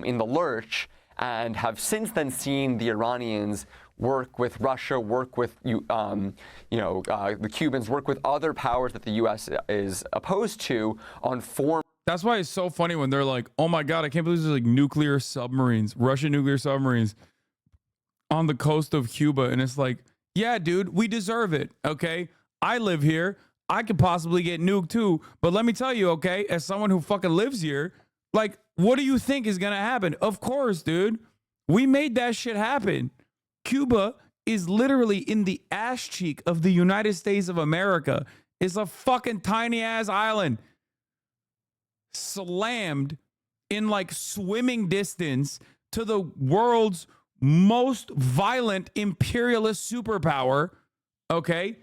in the lurch, and have since then seen the Iranians work with Russia, work with the Cubans, work with other powers that the U.S. is opposed to on foreign. That's why it's so funny when they're like, oh my God, I can't believe there's like nuclear submarines, Russian nuclear submarines on the coast of Cuba. And it's like, yeah, dude, we deserve it. Okay. I live here. I could possibly get nuked too. But let me tell you, okay, as someone who fucking lives here, like, what do you think is going to happen? Of course, dude. We made that shit happen. Cuba is literally in the ass cheek of the United States of America. It's a fucking tiny ass island slammed in like swimming distance to the world's most violent imperialist superpower. Okay.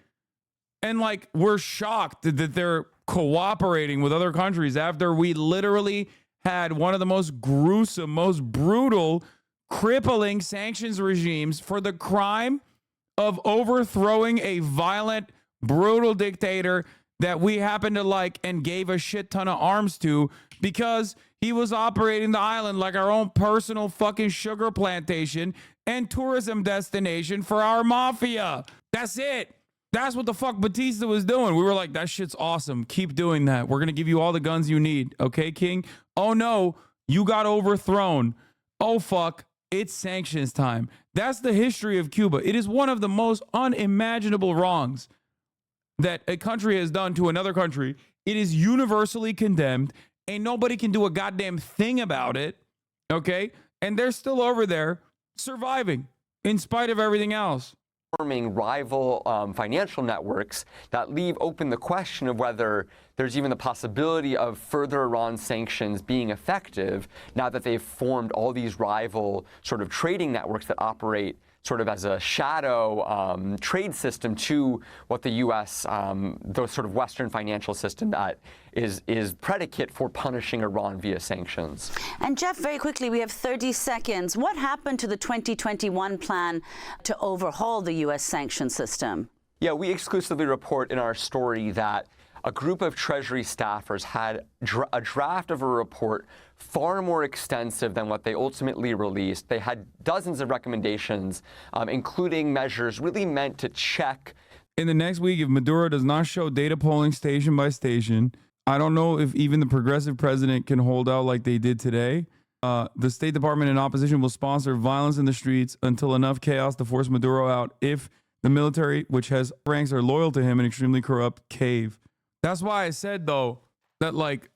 And like, we're shocked that they're cooperating with other countries after we literally had one of the most gruesome, most brutal, crippling sanctions regimes for the crime of overthrowing a violent, brutal dictator that we happen to like and gave a shit ton of arms to because he was operating the island like our own personal fucking sugar plantation and tourism destination for our mafia. That's it. That's what the fuck Batista was doing. We were like, that shit's awesome. Keep doing that. We're going to give you all the guns you need. Okay, King? Oh no, you got overthrown. Oh fuck, it's sanctions time. That's the history of Cuba. It is one of the most unimaginable wrongs that a country has done to another country. It is universally condemned. Ain't nobody can do a goddamn thing about it. Okay? And they're still over there surviving in spite of everything else. Forming rival financial networks that leave open the question of whether there's even the possibility of further Iran sanctions being effective now that they've formed all these rival sort of trading networks that operate sort of as a shadow trade system to what the U.S., the sort of Western financial system that is predicate for punishing Iran via sanctions. And Jeff, very quickly, we have 30 seconds. What happened to the 2021 plan to overhaul the U.S. sanction system? Yeah, we exclusively report in our story that a group of Treasury staffers had a draft of a report far more extensive than what they ultimately released. They had dozens of recommendations, including measures really meant to check. In the next week, if Maduro does not show data polling station by station, I don't know if even the progressive president can hold out like they did today. The State Department and opposition will sponsor violence in the streets until enough chaos to force Maduro out if the military, which has ranks are loyal to him and extremely corrupt, cave. That's why I said, though, that, like,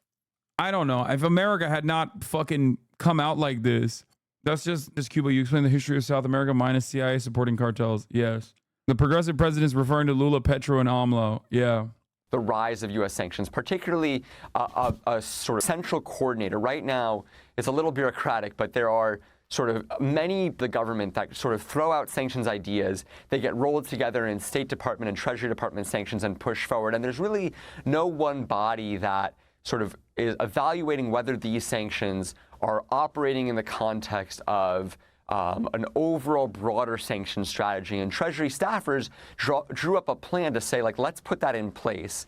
I don't know. If America had not fucking come out like this, that's just Cuba. You explain the history of South America minus CIA supporting cartels. Yes. The progressive president is referring to Lula, Petro, and AMLO. Yeah. The rise of U.S. sanctions, particularly a sort of central coordinator. Right now, it's a little bureaucratic, but there are sort of many the government that sort of throw out sanctions ideas. They get rolled together in State Department and Treasury Department sanctions and push forward. And there's really no one body that sort of is evaluating whether these sanctions are operating in the context of an overall broader sanction strategy. And Treasury staffers drew up a plan to say, like, let's put that in place.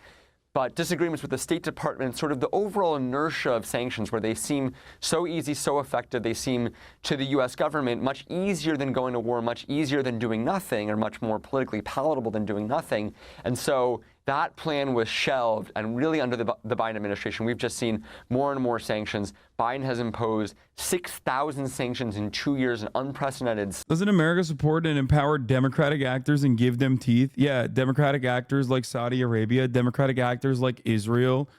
But disagreements with the State Department, sort of the overall inertia of sanctions, where they seem so easy, so effective, they seem to the U.S. government much easier than going to war, much easier than doing nothing, or much more politically palatable than doing nothing. And so That plan was shelved, and really under the Biden administration, we've just seen more and more sanctions. Biden has imposed 6,000 sanctions in 2 years, an unprecedented. Doesn't America support and empower democratic actors and give them teeth? Yeah, democratic actors like Saudi Arabia, democratic actors like Israel.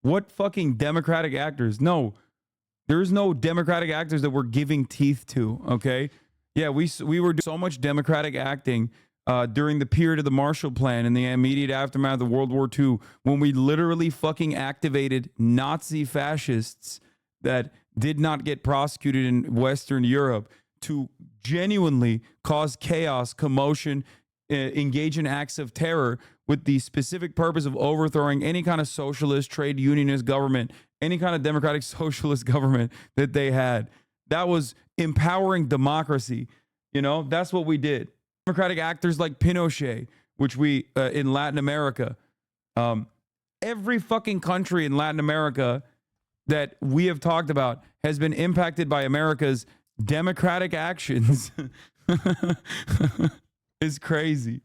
What fucking democratic actors? No, there's no democratic actors that we're giving teeth to, okay? Yeah, we were doing so much democratic acting during the period of the Marshall Plan and the immediate aftermath of World War II, when we literally fucking activated Nazi fascists that did not get prosecuted in Western Europe to genuinely cause chaos, commotion, engage in acts of terror with the specific purpose of overthrowing any kind of socialist, trade unionist government, any kind of democratic socialist government that they had. That was empowering democracy. You know, that's what we did. Democratic actors like Pinochet, which we, in Latin America, every fucking country in Latin America that we have talked about has been impacted by America's democratic actions. Is crazy.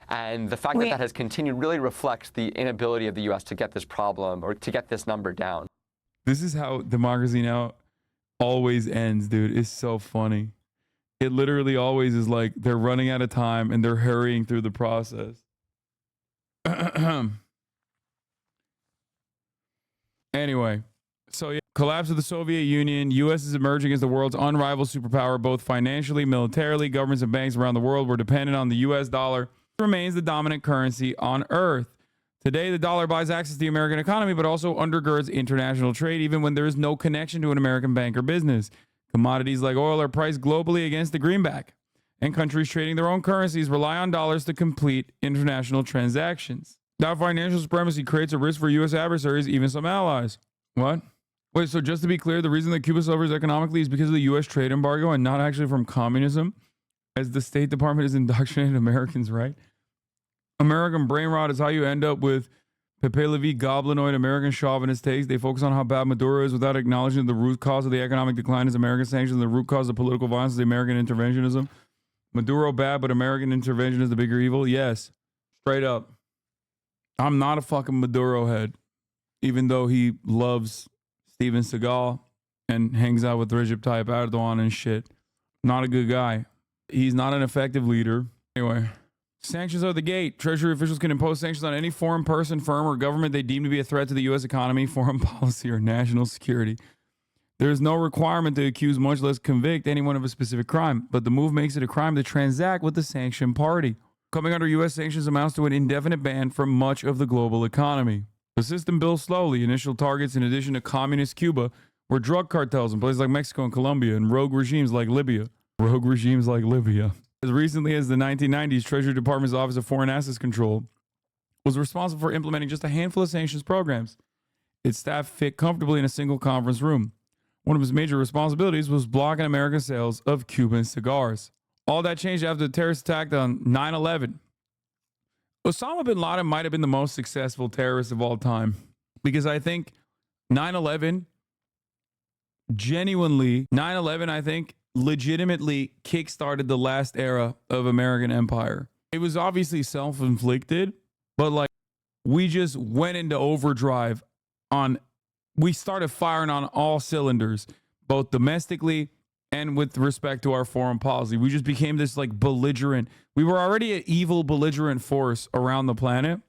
And the fact that that has continued really reflects the inability of the U.S. to get this problem or to get this number down. This is how democracy now always ends, dude. It's so funny. It literally always is like they're running out of time and they're hurrying through the process. Anyway, so yeah, collapse of the Soviet Union. U.S. is emerging as the world's unrivaled superpower, both financially, militarily. Governments and banks around the world were dependent on the U.S. dollar. It remains the dominant currency on Earth. Today, the dollar buys access to the American economy, but also undergirds international trade, even when there is no connection to an American bank or business. Commodities like oil are priced globally against the greenback, and countries trading their own currencies rely on dollars to complete international transactions. That financial supremacy creates a risk for U.S. adversaries, even some allies. What? Wait, so just to be clear, the reason that Cuba suffers economically is because of the U.S. trade embargo and not actually from communism, as the State Department has indoctrinated Americans, right? American brain rot is how you end up with Pepe Levy goblinoid American chauvinist takes. They focus on how bad Maduro is without acknowledging the root cause of the economic decline is American sanctions, and the root cause of political violence is the American interventionism. Maduro bad, but American intervention is the bigger evil? Yes. Straight up. I'm not a fucking Maduro head, even though he loves Steven Seagal and hangs out with Recep Tayyip Erdogan and shit. Not a good guy. He's not an effective leader. Anyway. Sanctions are the gate. Treasury officials can impose sanctions on any foreign person, firm, or government they deem to be a threat to the U.S. economy, foreign policy, or national security. There is no requirement to accuse, much less convict, anyone of a specific crime, but the move makes it a crime to transact with the sanctioned party. Coming under U.S. sanctions amounts to an indefinite ban from much of the global economy. The system builds slowly. Initial targets, in addition to communist Cuba, were drug cartels in places like Mexico and Colombia, and rogue regimes like Libya. As recently as the 1990s, Treasury Department's Office of Foreign Assets Control was responsible for implementing just a handful of sanctions programs. Its staff fit comfortably in a single conference room. One of its major responsibilities was blocking American sales of Cuban cigars. All that changed after the terrorist attack on 9/11. Osama bin Laden might have been the most successful terrorist of all time, because I think 9/11 I think, legitimately kickstarted the last era of American empire. It was obviously self-inflicted, but like we just went into overdrive we started firing on all cylinders, both domestically and with respect to our foreign policy. We just became this like belligerent. We were already an evil belligerent force around the planet,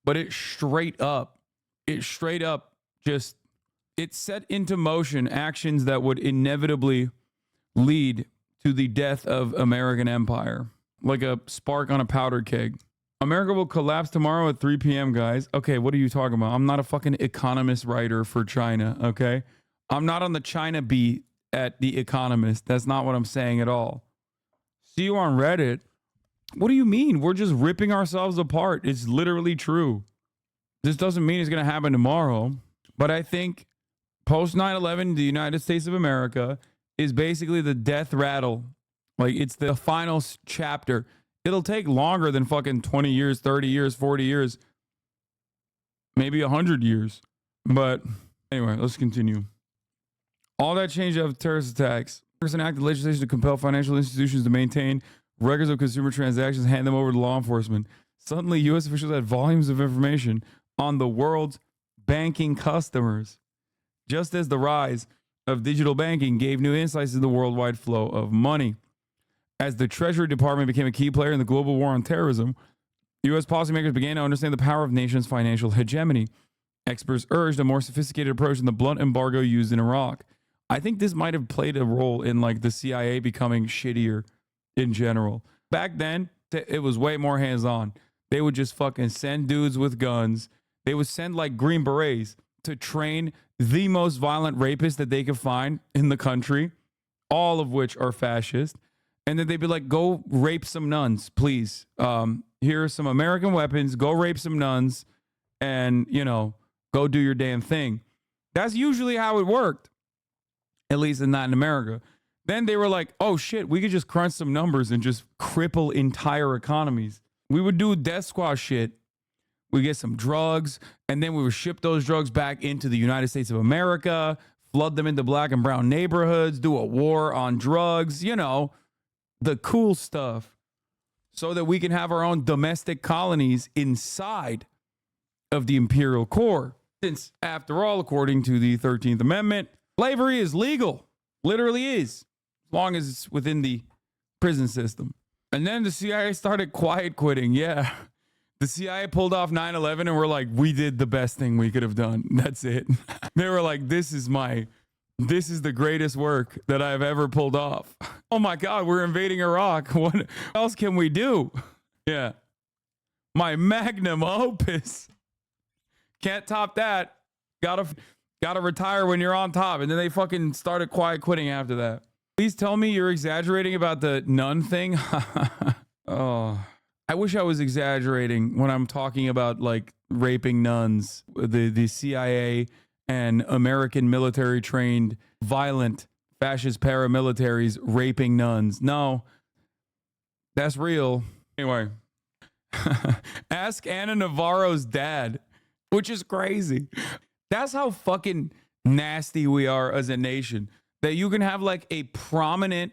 but it straight up just, it set into motion actions that would inevitably lead to the death of American empire, like a spark on a powder keg. America will collapse tomorrow at 3 p.m., guys. Okay, what are you talking about? I'm not a fucking economist writer for China, okay? I'm not on the China beat at The Economist. That's not what I'm saying at all. See you on Reddit. What do you mean? We're just ripping ourselves apart. It's literally true. This doesn't mean it's going to happen tomorrow, but I think post 9/11, the United States of America is basically the death rattle. Like, it's the final chapter. It'll take longer than fucking 20 years, 30 years, 40 years, maybe 100 years. But anyway, let's continue. All that changed after terrorist attacks. Congress enacted legislation to compel financial institutions to maintain records of consumer transactions, hand them over to law enforcement. Suddenly, U.S. officials had volumes of information on the world's banking customers, just as the rise of digital banking gave new insights into the worldwide flow of money. As the Treasury Department became a key player in the global war on terrorism, U.S. policymakers began to understand the power of nations' financial hegemony. Experts urged a more sophisticated approach than the blunt embargo used in Iraq. I think this might have played a role in like the CIA becoming shittier in general. Back then, it was way more hands-on. They would just fucking send dudes with guns. They would send like Green Berets to train the most violent rapists that they could find in the country, all of which are fascist. And then they'd be like, go rape some nuns, please. Here are some American weapons. Go rape some nuns and, you know, go do your damn thing. That's usually how it worked, at least in Latin America. Then they were like, oh shit, we could just crunch some numbers and just cripple entire economies. We would do death squad shit. We get some drugs, and then we would ship those drugs back into the United States of America, flood them into black and brown neighborhoods, do a war on drugs, you know, the cool stuff, so that we can have our own domestic colonies inside of the imperial core. Since, after all, according to the 13th Amendment, slavery is legal. Literally is. As long as it's within the prison system. And then the CIA started quiet quitting. Yeah. The CIA pulled off 9/11 and we're like, we did the best thing we could have done. That's it. They were like, this is the greatest work that I've ever pulled off. Oh my God, we're invading Iraq. What else can we do? Yeah. My magnum opus. Can't top that. Gotta retire when you're on top. And then they fucking started quiet quitting after that. Please tell me you're exaggerating about the nun thing. Oh, I wish I was exaggerating when I'm talking about like raping nuns. The CIA and American military trained violent fascist paramilitaries raping nuns. No, that's real. Anyway, ask Anna Navarro's dad, which is crazy. That's how fucking nasty we are as a nation, that you can have like a prominent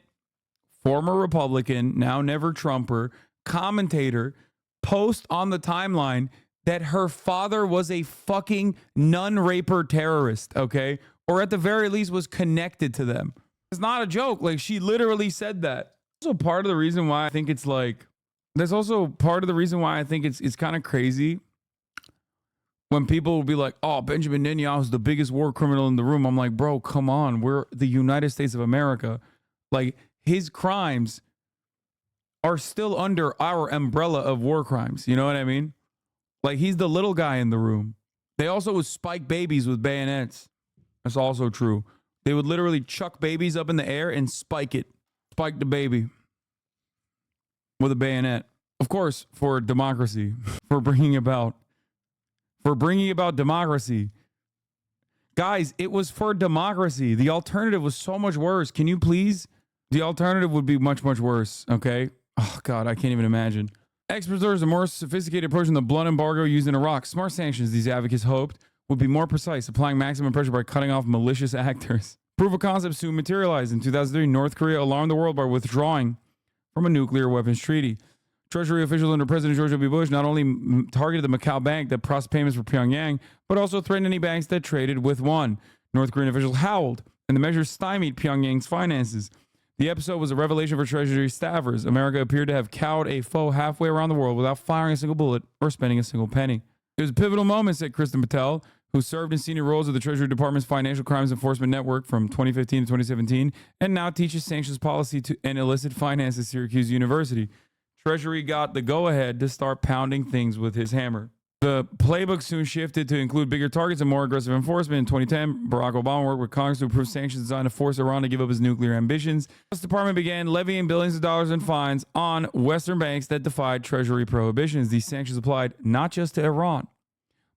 former Republican, now never Trumper, commentator post on the timeline that her father was a fucking nun raper terrorist, okay? Or at the very least was connected to them. It's not a joke. Like, she literally said that. Also part of the reason why I think it's like, there's also part of the reason why I think it's kind of crazy when people will be like, oh, Benjamin Netanyahu is the biggest war criminal in the room. I'm like, bro, come on. We're the United States of America. Like, his crimes are still under our umbrella of war crimes. You know what I mean? Like, he's the little guy in the room. They also would spike babies with bayonets. That's also true. They would literally chuck babies up in the air and spike it. Spike the baby with a bayonet. Of course, for democracy, for bringing about democracy. Guys, it was for democracy. The alternative was so much worse. Can you please? The alternative would be much, much worse. Okay. Oh God, I can't even imagine. Experts urge a more sophisticated approach than the blunt embargo used in Iraq. Smart sanctions, these advocates hoped, would be more precise, applying maximum pressure by cutting off malicious actors. Proof of concept soon materialized. In 2003, North Korea alarmed the world by withdrawing from a nuclear weapons treaty. Treasury officials under President George W. Bush not only targeted the Macau bank that processed payments for Pyongyang, but also threatened any banks that traded with one. North Korean officials howled, and the measure stymied Pyongyang's finances. The episode was a revelation for Treasury staffers. America appeared to have cowed a foe halfway around the world without firing a single bullet or spending a single penny. It was a pivotal moment, said Kristen Patel, who served in senior roles of the Treasury Department's Financial Crimes Enforcement Network from 2015 to 2017, and now teaches sanctions policy and illicit finance at Syracuse University. Treasury got the go-ahead to start pounding things with his hammer. The playbook soon shifted to include bigger targets and more aggressive enforcement. In 2010, Barack Obama worked with Congress to approve sanctions designed to force Iran to give up its nuclear ambitions. The Justice Department began levying billions of dollars in fines on Western banks that defied Treasury prohibitions. These sanctions applied not just to Iran,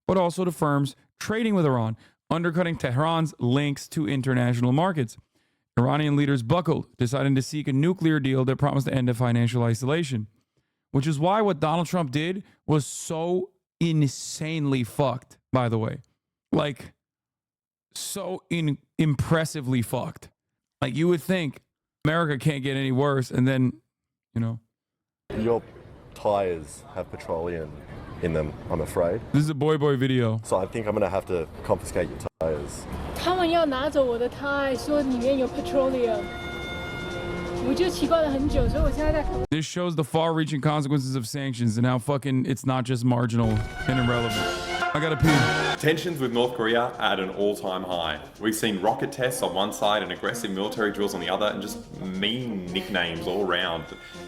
but also to firms trading with Iran, undercutting Tehran's links to international markets. Iranian leaders buckled, deciding to seek a nuclear deal that promised to end the financial isolation, which is why what Donald Trump did was so insanely fucked, by the way. Like, so impressively fucked. Like, you would think America can't get any worse, and then, you know. Yo tires have petroleum in them, I'm afraid. This is a boy video. So I think I'm going to have to confiscate your tires. 他们要拿走我的胎，说里面有 petroleum。我就奇怪了很久，所以我现在在。This shows the far-reaching consequences of sanctions and how fucking it's not just marginal and irrelevant. I gotta pee. Tensions with North Korea are at an all-time high. We've seen rocket tests on one side and aggressive military drills on the other, and just mean nicknames all around.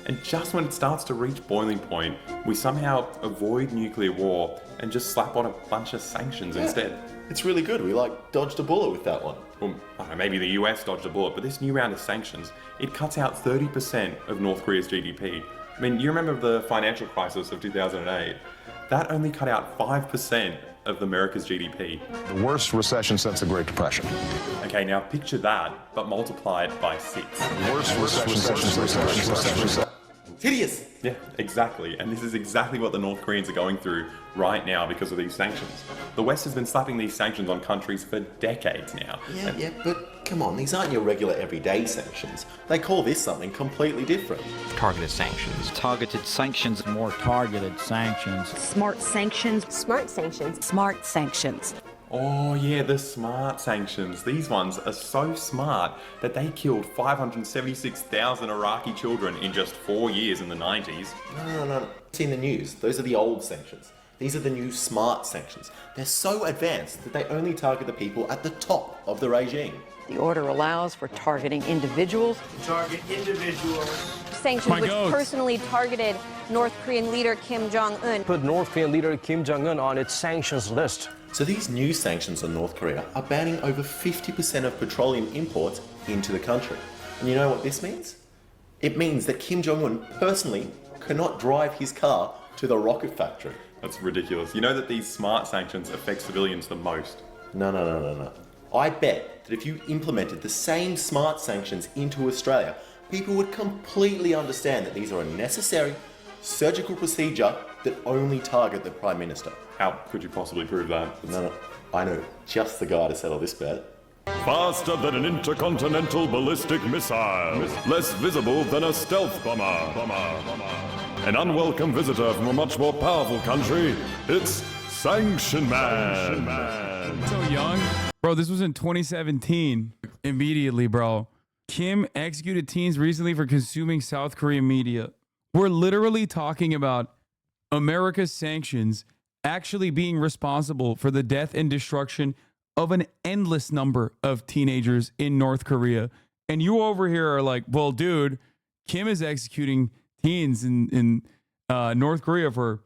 And just when it starts to reach boiling point, we somehow avoid nuclear war and just slap on a bunch of sanctions instead. It's really good. We dodged a bullet with that one. Well, I don't know, maybe the US dodged a bullet, but this new round of sanctions, it cuts out 30% of North Korea's GDP. I mean, you remember the financial crisis of 2008? That only cut out 5% of America's GDP. The worst recession since the Great Depression. Okay, now picture that, but multiply it by 6. The worst recession since the Great Depression. Hideous! Yeah, exactly. And this is exactly what the North Koreans are going through right now because of these sanctions. The West has been slapping these sanctions on countries for decades now. Yeah, but come on, these aren't your regular everyday sanctions. They call this something completely different. Targeted sanctions. Targeted sanctions. More targeted sanctions. Smart sanctions. Smart sanctions. Smart sanctions. Oh yeah, the smart sanctions. These ones are so smart that they killed 576,000 Iraqi children in just 4 years in the 90s. No. It's in the news. Those are the old sanctions. These are the new smart sanctions. They're so advanced that they only target the people at the top of the regime. The order allows for targeting individuals. Target individuals. Sanctions which personally targeted North Korean leader Kim Jong-un. Put North Korean leader Kim Jong-un on its sanctions list. So these new sanctions on North Korea are banning over 50% of petroleum imports into the country. And you know what this means? It means that Kim Jong-un personally cannot drive his car to the rocket factory. That's ridiculous. You know that these smart sanctions affect civilians the most. No. I bet that if you implemented the same smart sanctions into Australia, people would completely understand that these are a necessary surgical procedure that only target the Prime Minister. How could you possibly prove that? No. I know just the guy to settle this bet. Faster than an intercontinental ballistic missile. Less visible than a stealth bomber. An unwelcome visitor from a much more powerful country. It's Sanction Man. So young. Bro, this was in 2017. Immediately, bro. Kim executed teens recently for consuming South Korean media. We're literally talking about America's sanctions actually being responsible for the death and destruction of an endless number of teenagers in North Korea. And you over here are like, well, dude, Kim is executing teens in North Korea for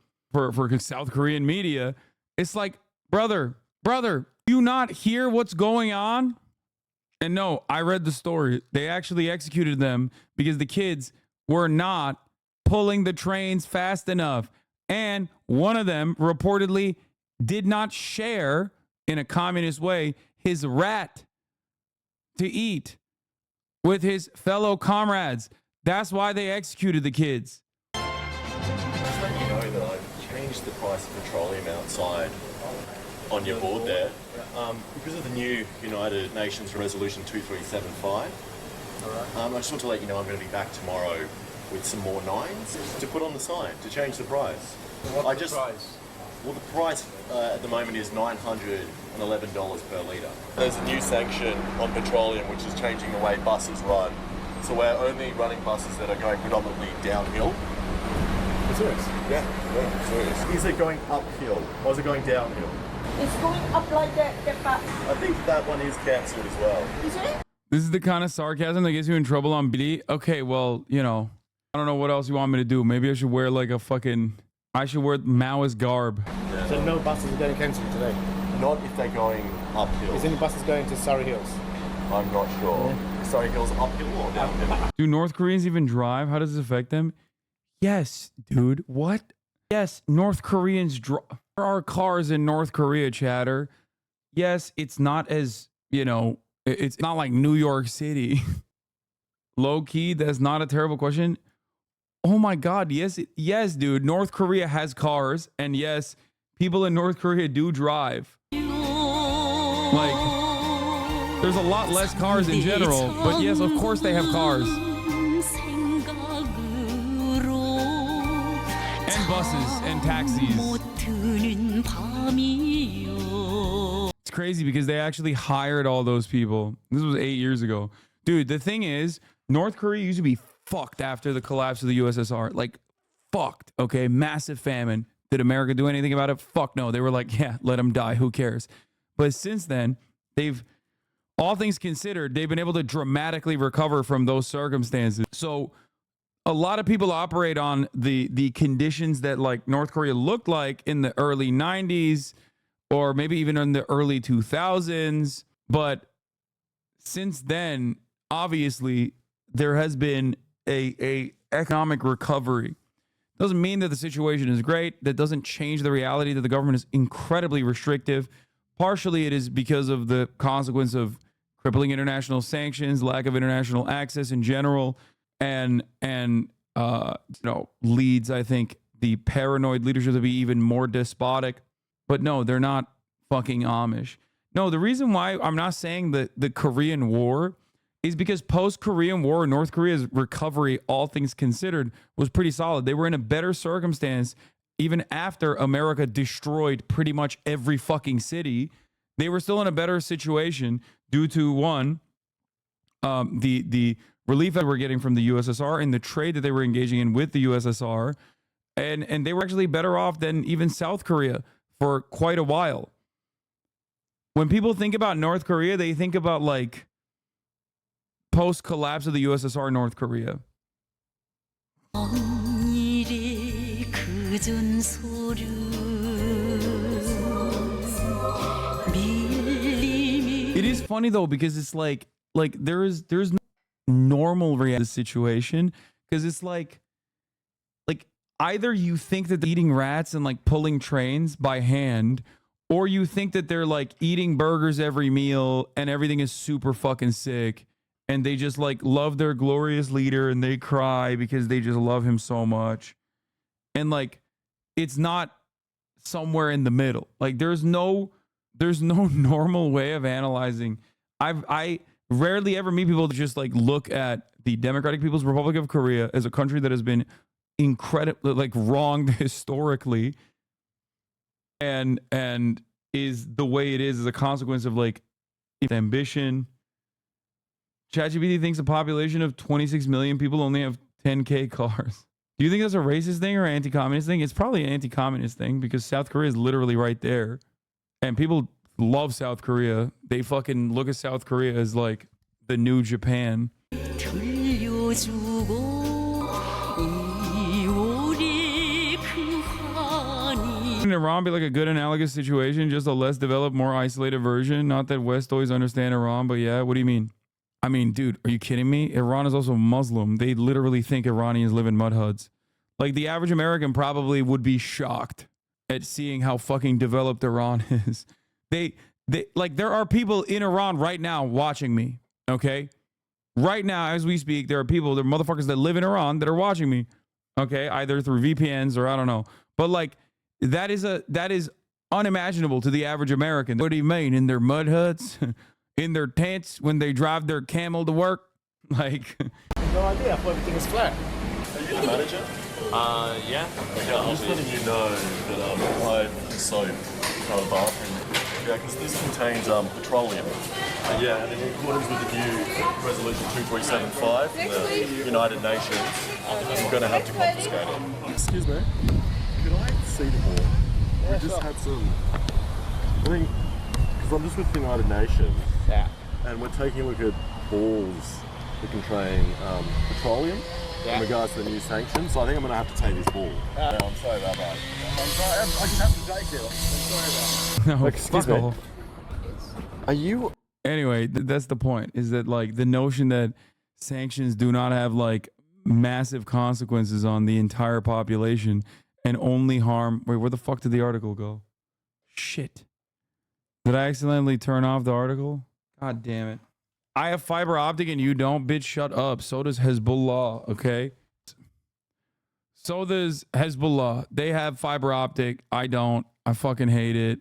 South Korean media. It's like, brother, you not hear what's going on? And no, I read the story. They actually executed them because the kids were not pulling the trains fast enough. And one of them reportedly did not share, in a communist way, his rat to eat with his fellow comrades. That's why they executed the kids. Just let you know that I've changed the price of petroleum outside on your board there. Because of the new United Nations Resolution 2375. I just want to let you know I'm going to be back tomorrow with some more nines to put on the sign to change the price. What's the price? Well, the price at the moment is $911 per litre. There's a new sanction on petroleum which is changing the way buses run. So we're only running buses that are going predominantly downhill. Serious? Yeah, serious. Is it going uphill or is it going downhill? It's going up like that, get back. I think that one is cancelled as well. Is it? This is the kind of sarcasm that gets you in trouble on BD. Okay, well, I don't know what else you want me to do. Maybe I should wear I should wear Maoist garb. Yeah. So no buses are getting cancelled today? Not if they're going uphill. Is any buses going to Surrey Hills? I'm not sure. Yeah. Surrey Hills uphill or downhill? Do North Koreans even drive? How does this affect them? Yes, dude. What? Yes, North Koreans drive. There are cars in North Korea, chatter. Yes, it's not as, it's not like New York City. Low key, that's not a terrible question. Oh my God, yes, dude. North Korea has cars, and yes, people in North Korea do drive. Like, there's a lot less cars in general, but yes, of course they have cars. buses and taxis. It's crazy because they actually hired all those people. This was 8 years ago. Dude, the thing is, North Korea used to be fucked after the collapse of the USSR. Like, fucked, okay? Massive famine. Did America do anything about it? Fuck no. They were like, yeah, let them die. Who cares? But since then, all things considered, they've been able to dramatically recover from those circumstances. So a lot of people operate on the conditions that like North Korea looked like in the early 90s or maybe even in the early 2000s. But since then, obviously, there has been a economic recovery. Doesn't mean that the situation is great. That doesn't change the reality that the government is incredibly restrictive. Partially, it is because of the consequence of crippling international sanctions, lack of international access in general, and leads, I think, the paranoid leadership to be even more despotic. But no, they're not fucking Amish. No, the reason why I'm not saying that the Korean War is because post-Korean War, North Korea's recovery, all things considered, was pretty solid. They were in a better circumstance even after America destroyed pretty much every fucking city. They were still in a better situation due to, one, the relief that we're getting from the USSR and the trade that they were engaging in with the USSR. And they were actually better off than even South Korea for quite a while. When people think about North Korea, they think about like post-collapse of the USSR North Korea. It is funny though, because it's like there's no normal reaction to the situation, because it's like either you think that they're eating rats and like pulling trains by hand, or you think that they're like eating burgers every meal and everything is super fucking sick and they just like love their glorious leader and they cry because they just love him so much. And like it's not somewhere in the middle. Like there's no normal way of analyzing. I rarely ever meet people that just like look at the Democratic People's Republic of Korea as a country that has been incredibly like wronged historically and is the way it is as a consequence of like ambition. ChatGPT thinks a population of 26 million people only have 10K cars. Do you think that's a racist thing or anti-communist thing? It's probably an anti-communist thing because South Korea is literally right there. And people love South Korea. They fucking look at South Korea as like the new Japan. Wouldn't Iran be like a good analogous situation, just a less developed, more isolated version? Not that West always understand Iran, but yeah, what do you mean? I mean, dude, are you kidding me? Iran is also Muslim. They literally think Iranians live in mud huts. Like the average American probably would be shocked at seeing how fucking developed Iran is. They like there are people in Iran right now watching me, okay? Right now, as we speak, there are motherfuckers that live in Iran that are watching me, okay? Either through VPNs or I don't know. But like that is unimaginable to the average American. What do you mean? In their mud huts? In their tents when they drive their camel to work? Like no idea. I thought everything was flat. Are you the manager? Yeah. Yeah, I'm just letting you know that I have soap out of the bathroom. Yeah, because this contains petroleum. Yeah, and in accordance with the new Resolution 2375 from the United Nations, we're going to have to confiscate it. Excuse me. Could I see the ball? We just had some... I think... Because I'm just with the United Nations. Yeah. And we're taking a look at balls that contain petroleum in regards to the new sanctions. So I think I'm going to have to take this ball. Yeah, I'm sorry about that. I'm sorry. I just have to take it. I'm sorry about that. no, excuse me. Are you... Anyway, that's the point, is that like the notion that sanctions do not have like massive consequences on the entire population and only harm... Wait, where the fuck did the article go? Shit. Did I accidentally turn off the article? God damn it. I have fiber optic and you don't? Bitch, shut up. So does Hezbollah, okay? So does Hezbollah. They have fiber optic. I don't. I fucking hate it.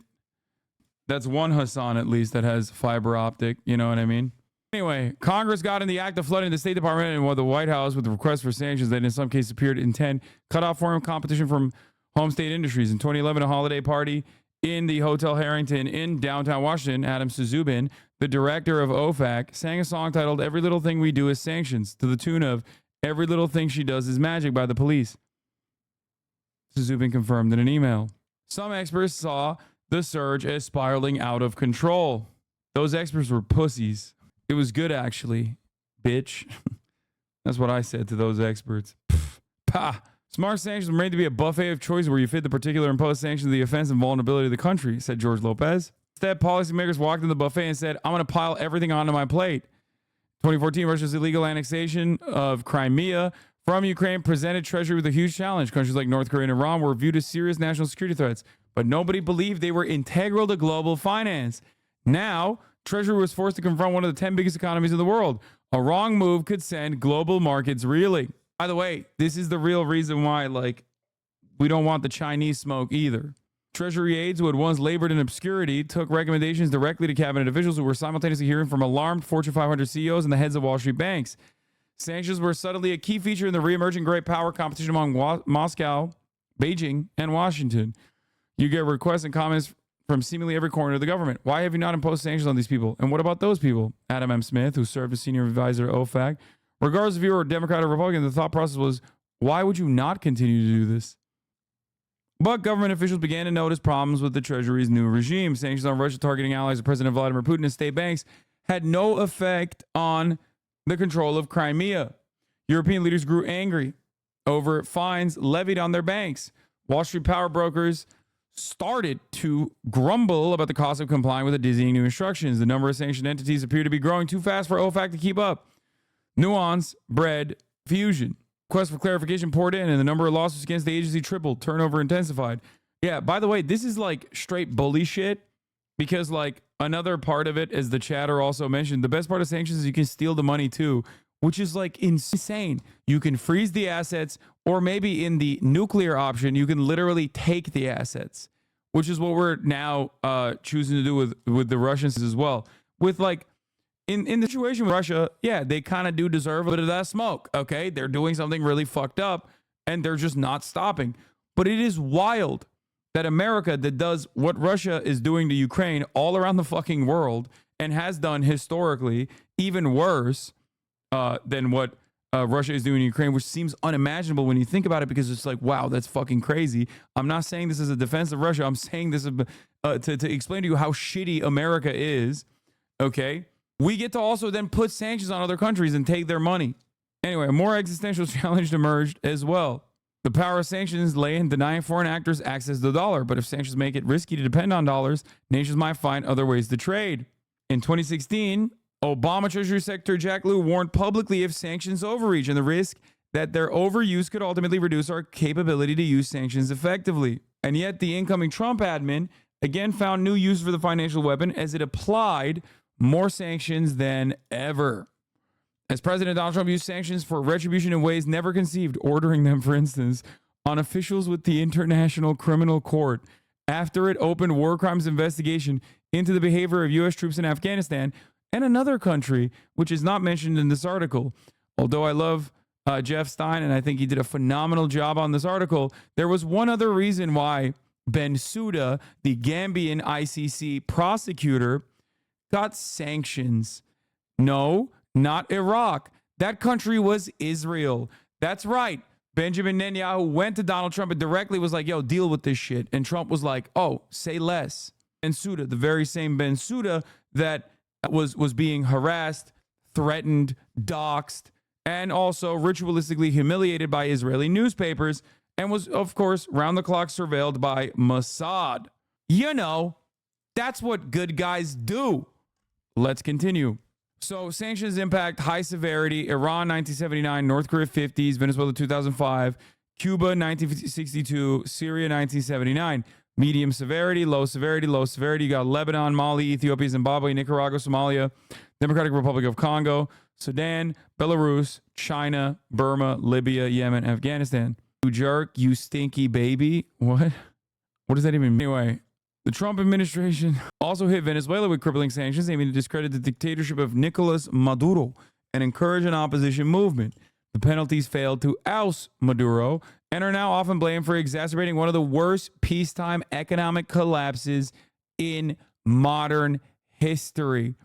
That's one Hassan, at least, that has fiber optic. You know what I mean? Anyway, Congress got in the act of flooding the State Department and the White House with requests for sanctions that in some cases appeared to intend cut off foreign competition from Home State Industries. In 2011, a holiday party in the Hotel Harrington in downtown Washington, Adam Suzubin, the director of OFAC, sang a song titled Every Little Thing We Do Is Sanctions, to the tune of Every Little Thing She Does Is Magic by the Police. Suzubin confirmed in an email. Some experts saw the surge as spiraling out of control. Those experts were pussies. It was good, actually, bitch. That's what I said to those experts. Pff, pah. Smart sanctions were made to be a buffet of choice where you fit the particular imposed sanctions of the offense and vulnerability of the country, said George Lopez. Instead, policymakers walked in the buffet and said, I'm going to pile everything onto my plate. 2014, Russia's illegal annexation of Crimea from Ukraine presented Treasury with a huge challenge. Countries like North Korea and Iran were viewed as serious national security threats, but nobody believed they were integral to global finance. Now, Treasury was forced to confront one of the 10 biggest economies in the world. A wrong move could send global markets reeling. By the way, this is the real reason why, we don't want the Chinese smoke either. Treasury aides who had once labored in obscurity took recommendations directly to cabinet officials who were simultaneously hearing from alarmed Fortune 500 CEOs and the heads of Wall Street banks. Sanctions were suddenly a key feature in the re-emerging great power competition among Moscow, Beijing, and Washington. You get requests and comments from seemingly every corner of the government. Why have you not imposed sanctions on these people? And what about those people? Adam M. Smith, who served as senior advisor to OFAC. Regardless if you were a Democrat or Republican, the thought process was, why would you not continue to do this? But government officials began to notice problems with the Treasury's new regime. Sanctions on Russia targeting allies of President Vladimir Putin and state banks had no effect on the control of Crimea. European leaders grew angry over fines levied on their banks. Wall Street power brokers started to grumble about the cost of complying with the dizzying new instructions. The number of sanctioned entities appeared to be growing too fast for OFAC to keep up. Nuance bred fusion. Requests for clarification poured in, and the number of lawsuits against the agency tripled. Turnover intensified. Yeah, by the way, this is straight bully shit, because another part of it, as the chatter also mentioned, the best part of sanctions is you can steal the money too, which is insane. You can freeze the assets, or maybe in the nuclear option, you can literally take the assets, which is what we're now choosing to do with the Russians as well. With in the situation with Russia, yeah, they kind of do deserve a bit of that smoke, okay? They're doing something really fucked up, and they're just not stopping. But it is wild that America, that does what Russia is doing to Ukraine all around the fucking world, and has done historically even worse than what Russia is doing in Ukraine, which seems unimaginable when you think about it, because it's wow, that's fucking crazy. I'm not saying this as a defense of Russia. I'm saying this to explain to you how shitty America is, okay? We get to also then put sanctions on other countries and take their money. Anyway, a more existential challenge emerged as well. The power of sanctions lay in denying foreign actors access to the dollar. But if sanctions make it risky to depend on dollars, nations might find other ways to trade. In 2016, Obama Treasury Secretary Jack Lew warned publicly of sanctions overreach and the risk that their overuse could ultimately reduce our capability to use sanctions effectively. And yet the incoming Trump admin again found new use for the financial weapon as it applied more sanctions than ever. As President Donald Trump used sanctions for retribution in ways never conceived, ordering them, for instance, on officials with the International Criminal Court after it opened war crimes investigation into the behavior of U.S. troops in Afghanistan and another country, which is not mentioned in this article. Although I love Jeff Stein, and I think he did a phenomenal job on this article, there was one other reason why Bensouda, the Gambian ICC prosecutor, got sanctions. No, not Iraq. That country was Israel. That's right. Benjamin Netanyahu went to Donald Trump and directly was like, yo, deal with this shit. And Trump was like, oh, say less. Bensouda, the very same Bensouda that was being harassed, threatened, doxxed, and also ritualistically humiliated by Israeli newspapers, and was, of course, round the clock surveilled by Mossad. You know, that's what good guys do. Let's continue. So sanctions impact high severity: Iran 1979, North Korea 50s, Venezuela 2005, Cuba 1962, Syria 1979. Medium severity, low severity, low severity. You got Lebanon, Mali, Ethiopia, Zimbabwe, Nicaragua, Somalia, Democratic Republic of Congo, Sudan, Belarus, China, Burma, Libya, Yemen, Afghanistan. You jerk, you stinky baby. What? What does that even mean? Anyway, the Trump administration also hit Venezuela with crippling sanctions, aiming to discredit the dictatorship of Nicolas Maduro and encourage an opposition movement. The penalties failed to oust Maduro and are now often blamed for exacerbating one of the worst peacetime economic collapses in modern history.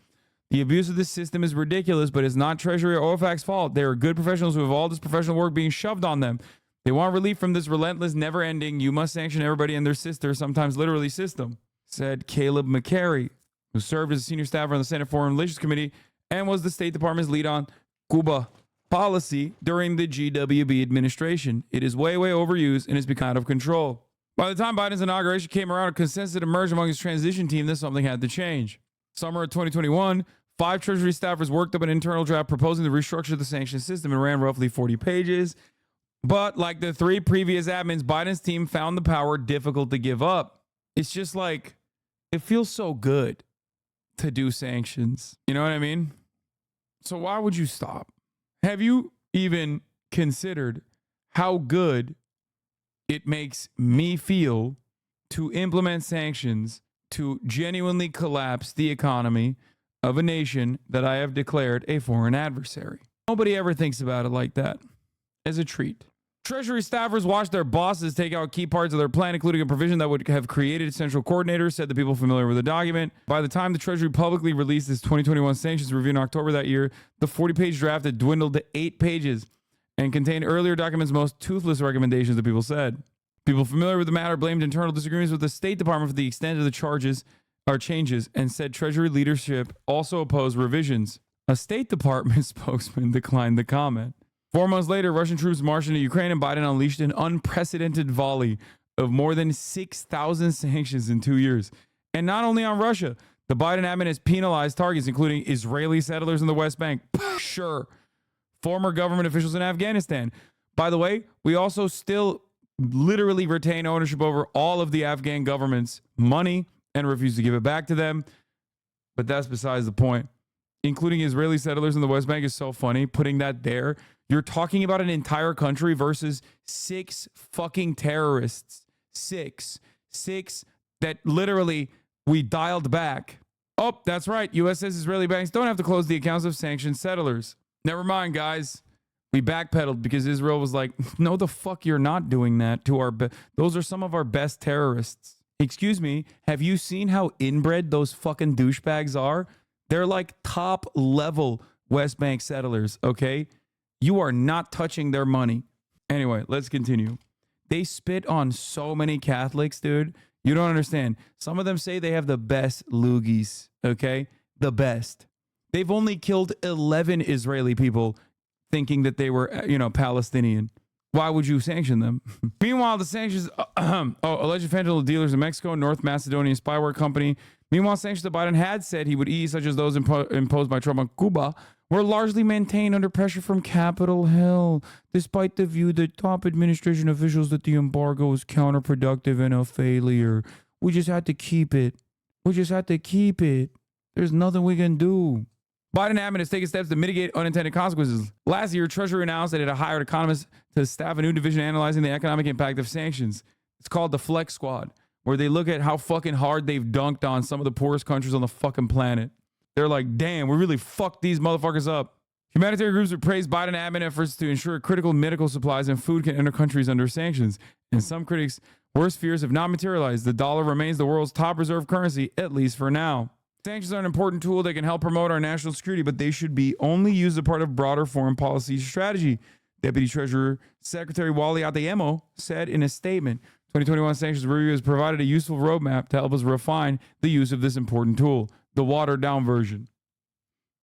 The abuse of this system is ridiculous, but it's not Treasury or OFAC's fault. They are good professionals who have all this professional work being shoved on them. They want relief from this relentless, never-ending, you must sanction everybody and their sister, sometimes literally system, said Caleb McCary, who served as a senior staffer on the Senate Foreign Relations Committee and was the State Department's lead on Cuba policy during the GWB administration. It is way, way overused and has become out of control. By the time Biden's inauguration came around, a consensus had emerged among his transition team that something had to change. Summer of 2021, 5 Treasury staffers worked up an internal draft proposing to restructure the sanctions system and ran roughly 40 pages. But like the 3 previous admins, Biden's team found the power difficult to give up. It's just like, it feels so good to do sanctions. You know what I mean? So why would you stop? Have you even considered how good it makes me feel to implement sanctions to genuinely collapse the economy of a nation that I have declared a foreign adversary? Nobody ever thinks about it like that. As a treat. Treasury staffers watched their bosses take out key parts of their plan, including a provision that would have created central coordinators, said the people familiar with the document. By the time the Treasury publicly released its 2021 sanctions review in October that year, the 40-page draft had dwindled to 8 pages and contained earlier documents' most toothless recommendations, the people said. People familiar with the matter blamed internal disagreements with the State Department for the extent of the changes and said Treasury leadership also opposed revisions. A State Department spokesman declined the comment. 4 months later, Russian troops marched into Ukraine and Biden unleashed an unprecedented volley of more than 6,000 sanctions in 2 years. And not only on Russia, the Biden admin has penalized targets, including Israeli settlers in the West Bank. Sure. Former government officials in Afghanistan. By the way, we also still literally retain ownership over all of the Afghan government's money and refuse to give it back to them. But that's besides the point. Including Israeli settlers in the West Bank is so funny. Putting that there. You're talking about an entire country versus 6 fucking terrorists. 6 that literally we dialed back. Oh, that's right. U.S. says Israeli banks don't have to close the accounts of sanctioned settlers. Never mind, guys. We backpedaled because Israel was like, no, the fuck, you're not doing that to our... Those are some of our best terrorists. Excuse me. Have you seen how inbred those fucking douchebags are? They're like top level West Bank settlers, okay? You are not touching their money. Anyway, let's continue. They spit on so many Catholics, dude. You don't understand. Some of them say they have the best loogies, okay? The best. They've only killed 11 Israeli people thinking that they were, Palestinian. Why would you sanction them? Meanwhile, the sanctions, alleged fentanyl dealers in Mexico, North Macedonian spyware company. Meanwhile, sanctions that Biden had said he would ease, such as those imposed by Trump on Cuba, were largely maintained under pressure from Capitol Hill, despite the view that top administration officials that the embargo was counterproductive and a failure. We just had to keep it. There's nothing we can do. Biden admin has taken steps to mitigate unintended consequences. Last year, Treasury announced that it had hired economists to staff a new division analyzing the economic impact of sanctions. It's called the Flex Squad, where they look at how fucking hard they've dunked on some of the poorest countries on the fucking planet. They're like, damn, we really fucked these motherfuckers up. Humanitarian groups have praised Biden admin efforts to ensure critical medical supplies and food can enter countries under sanctions. And some critics' worst fears have not materialized. The dollar remains the world's top reserve currency, at least for now. Sanctions are an important tool that can help promote our national security, but they should be only used as part of broader foreign policy strategy, Deputy Treasurer Secretary Wally Adeyemo said in a statement. 2021 Sanctions Review has provided a useful roadmap to help us refine the use of this important tool, the watered-down version.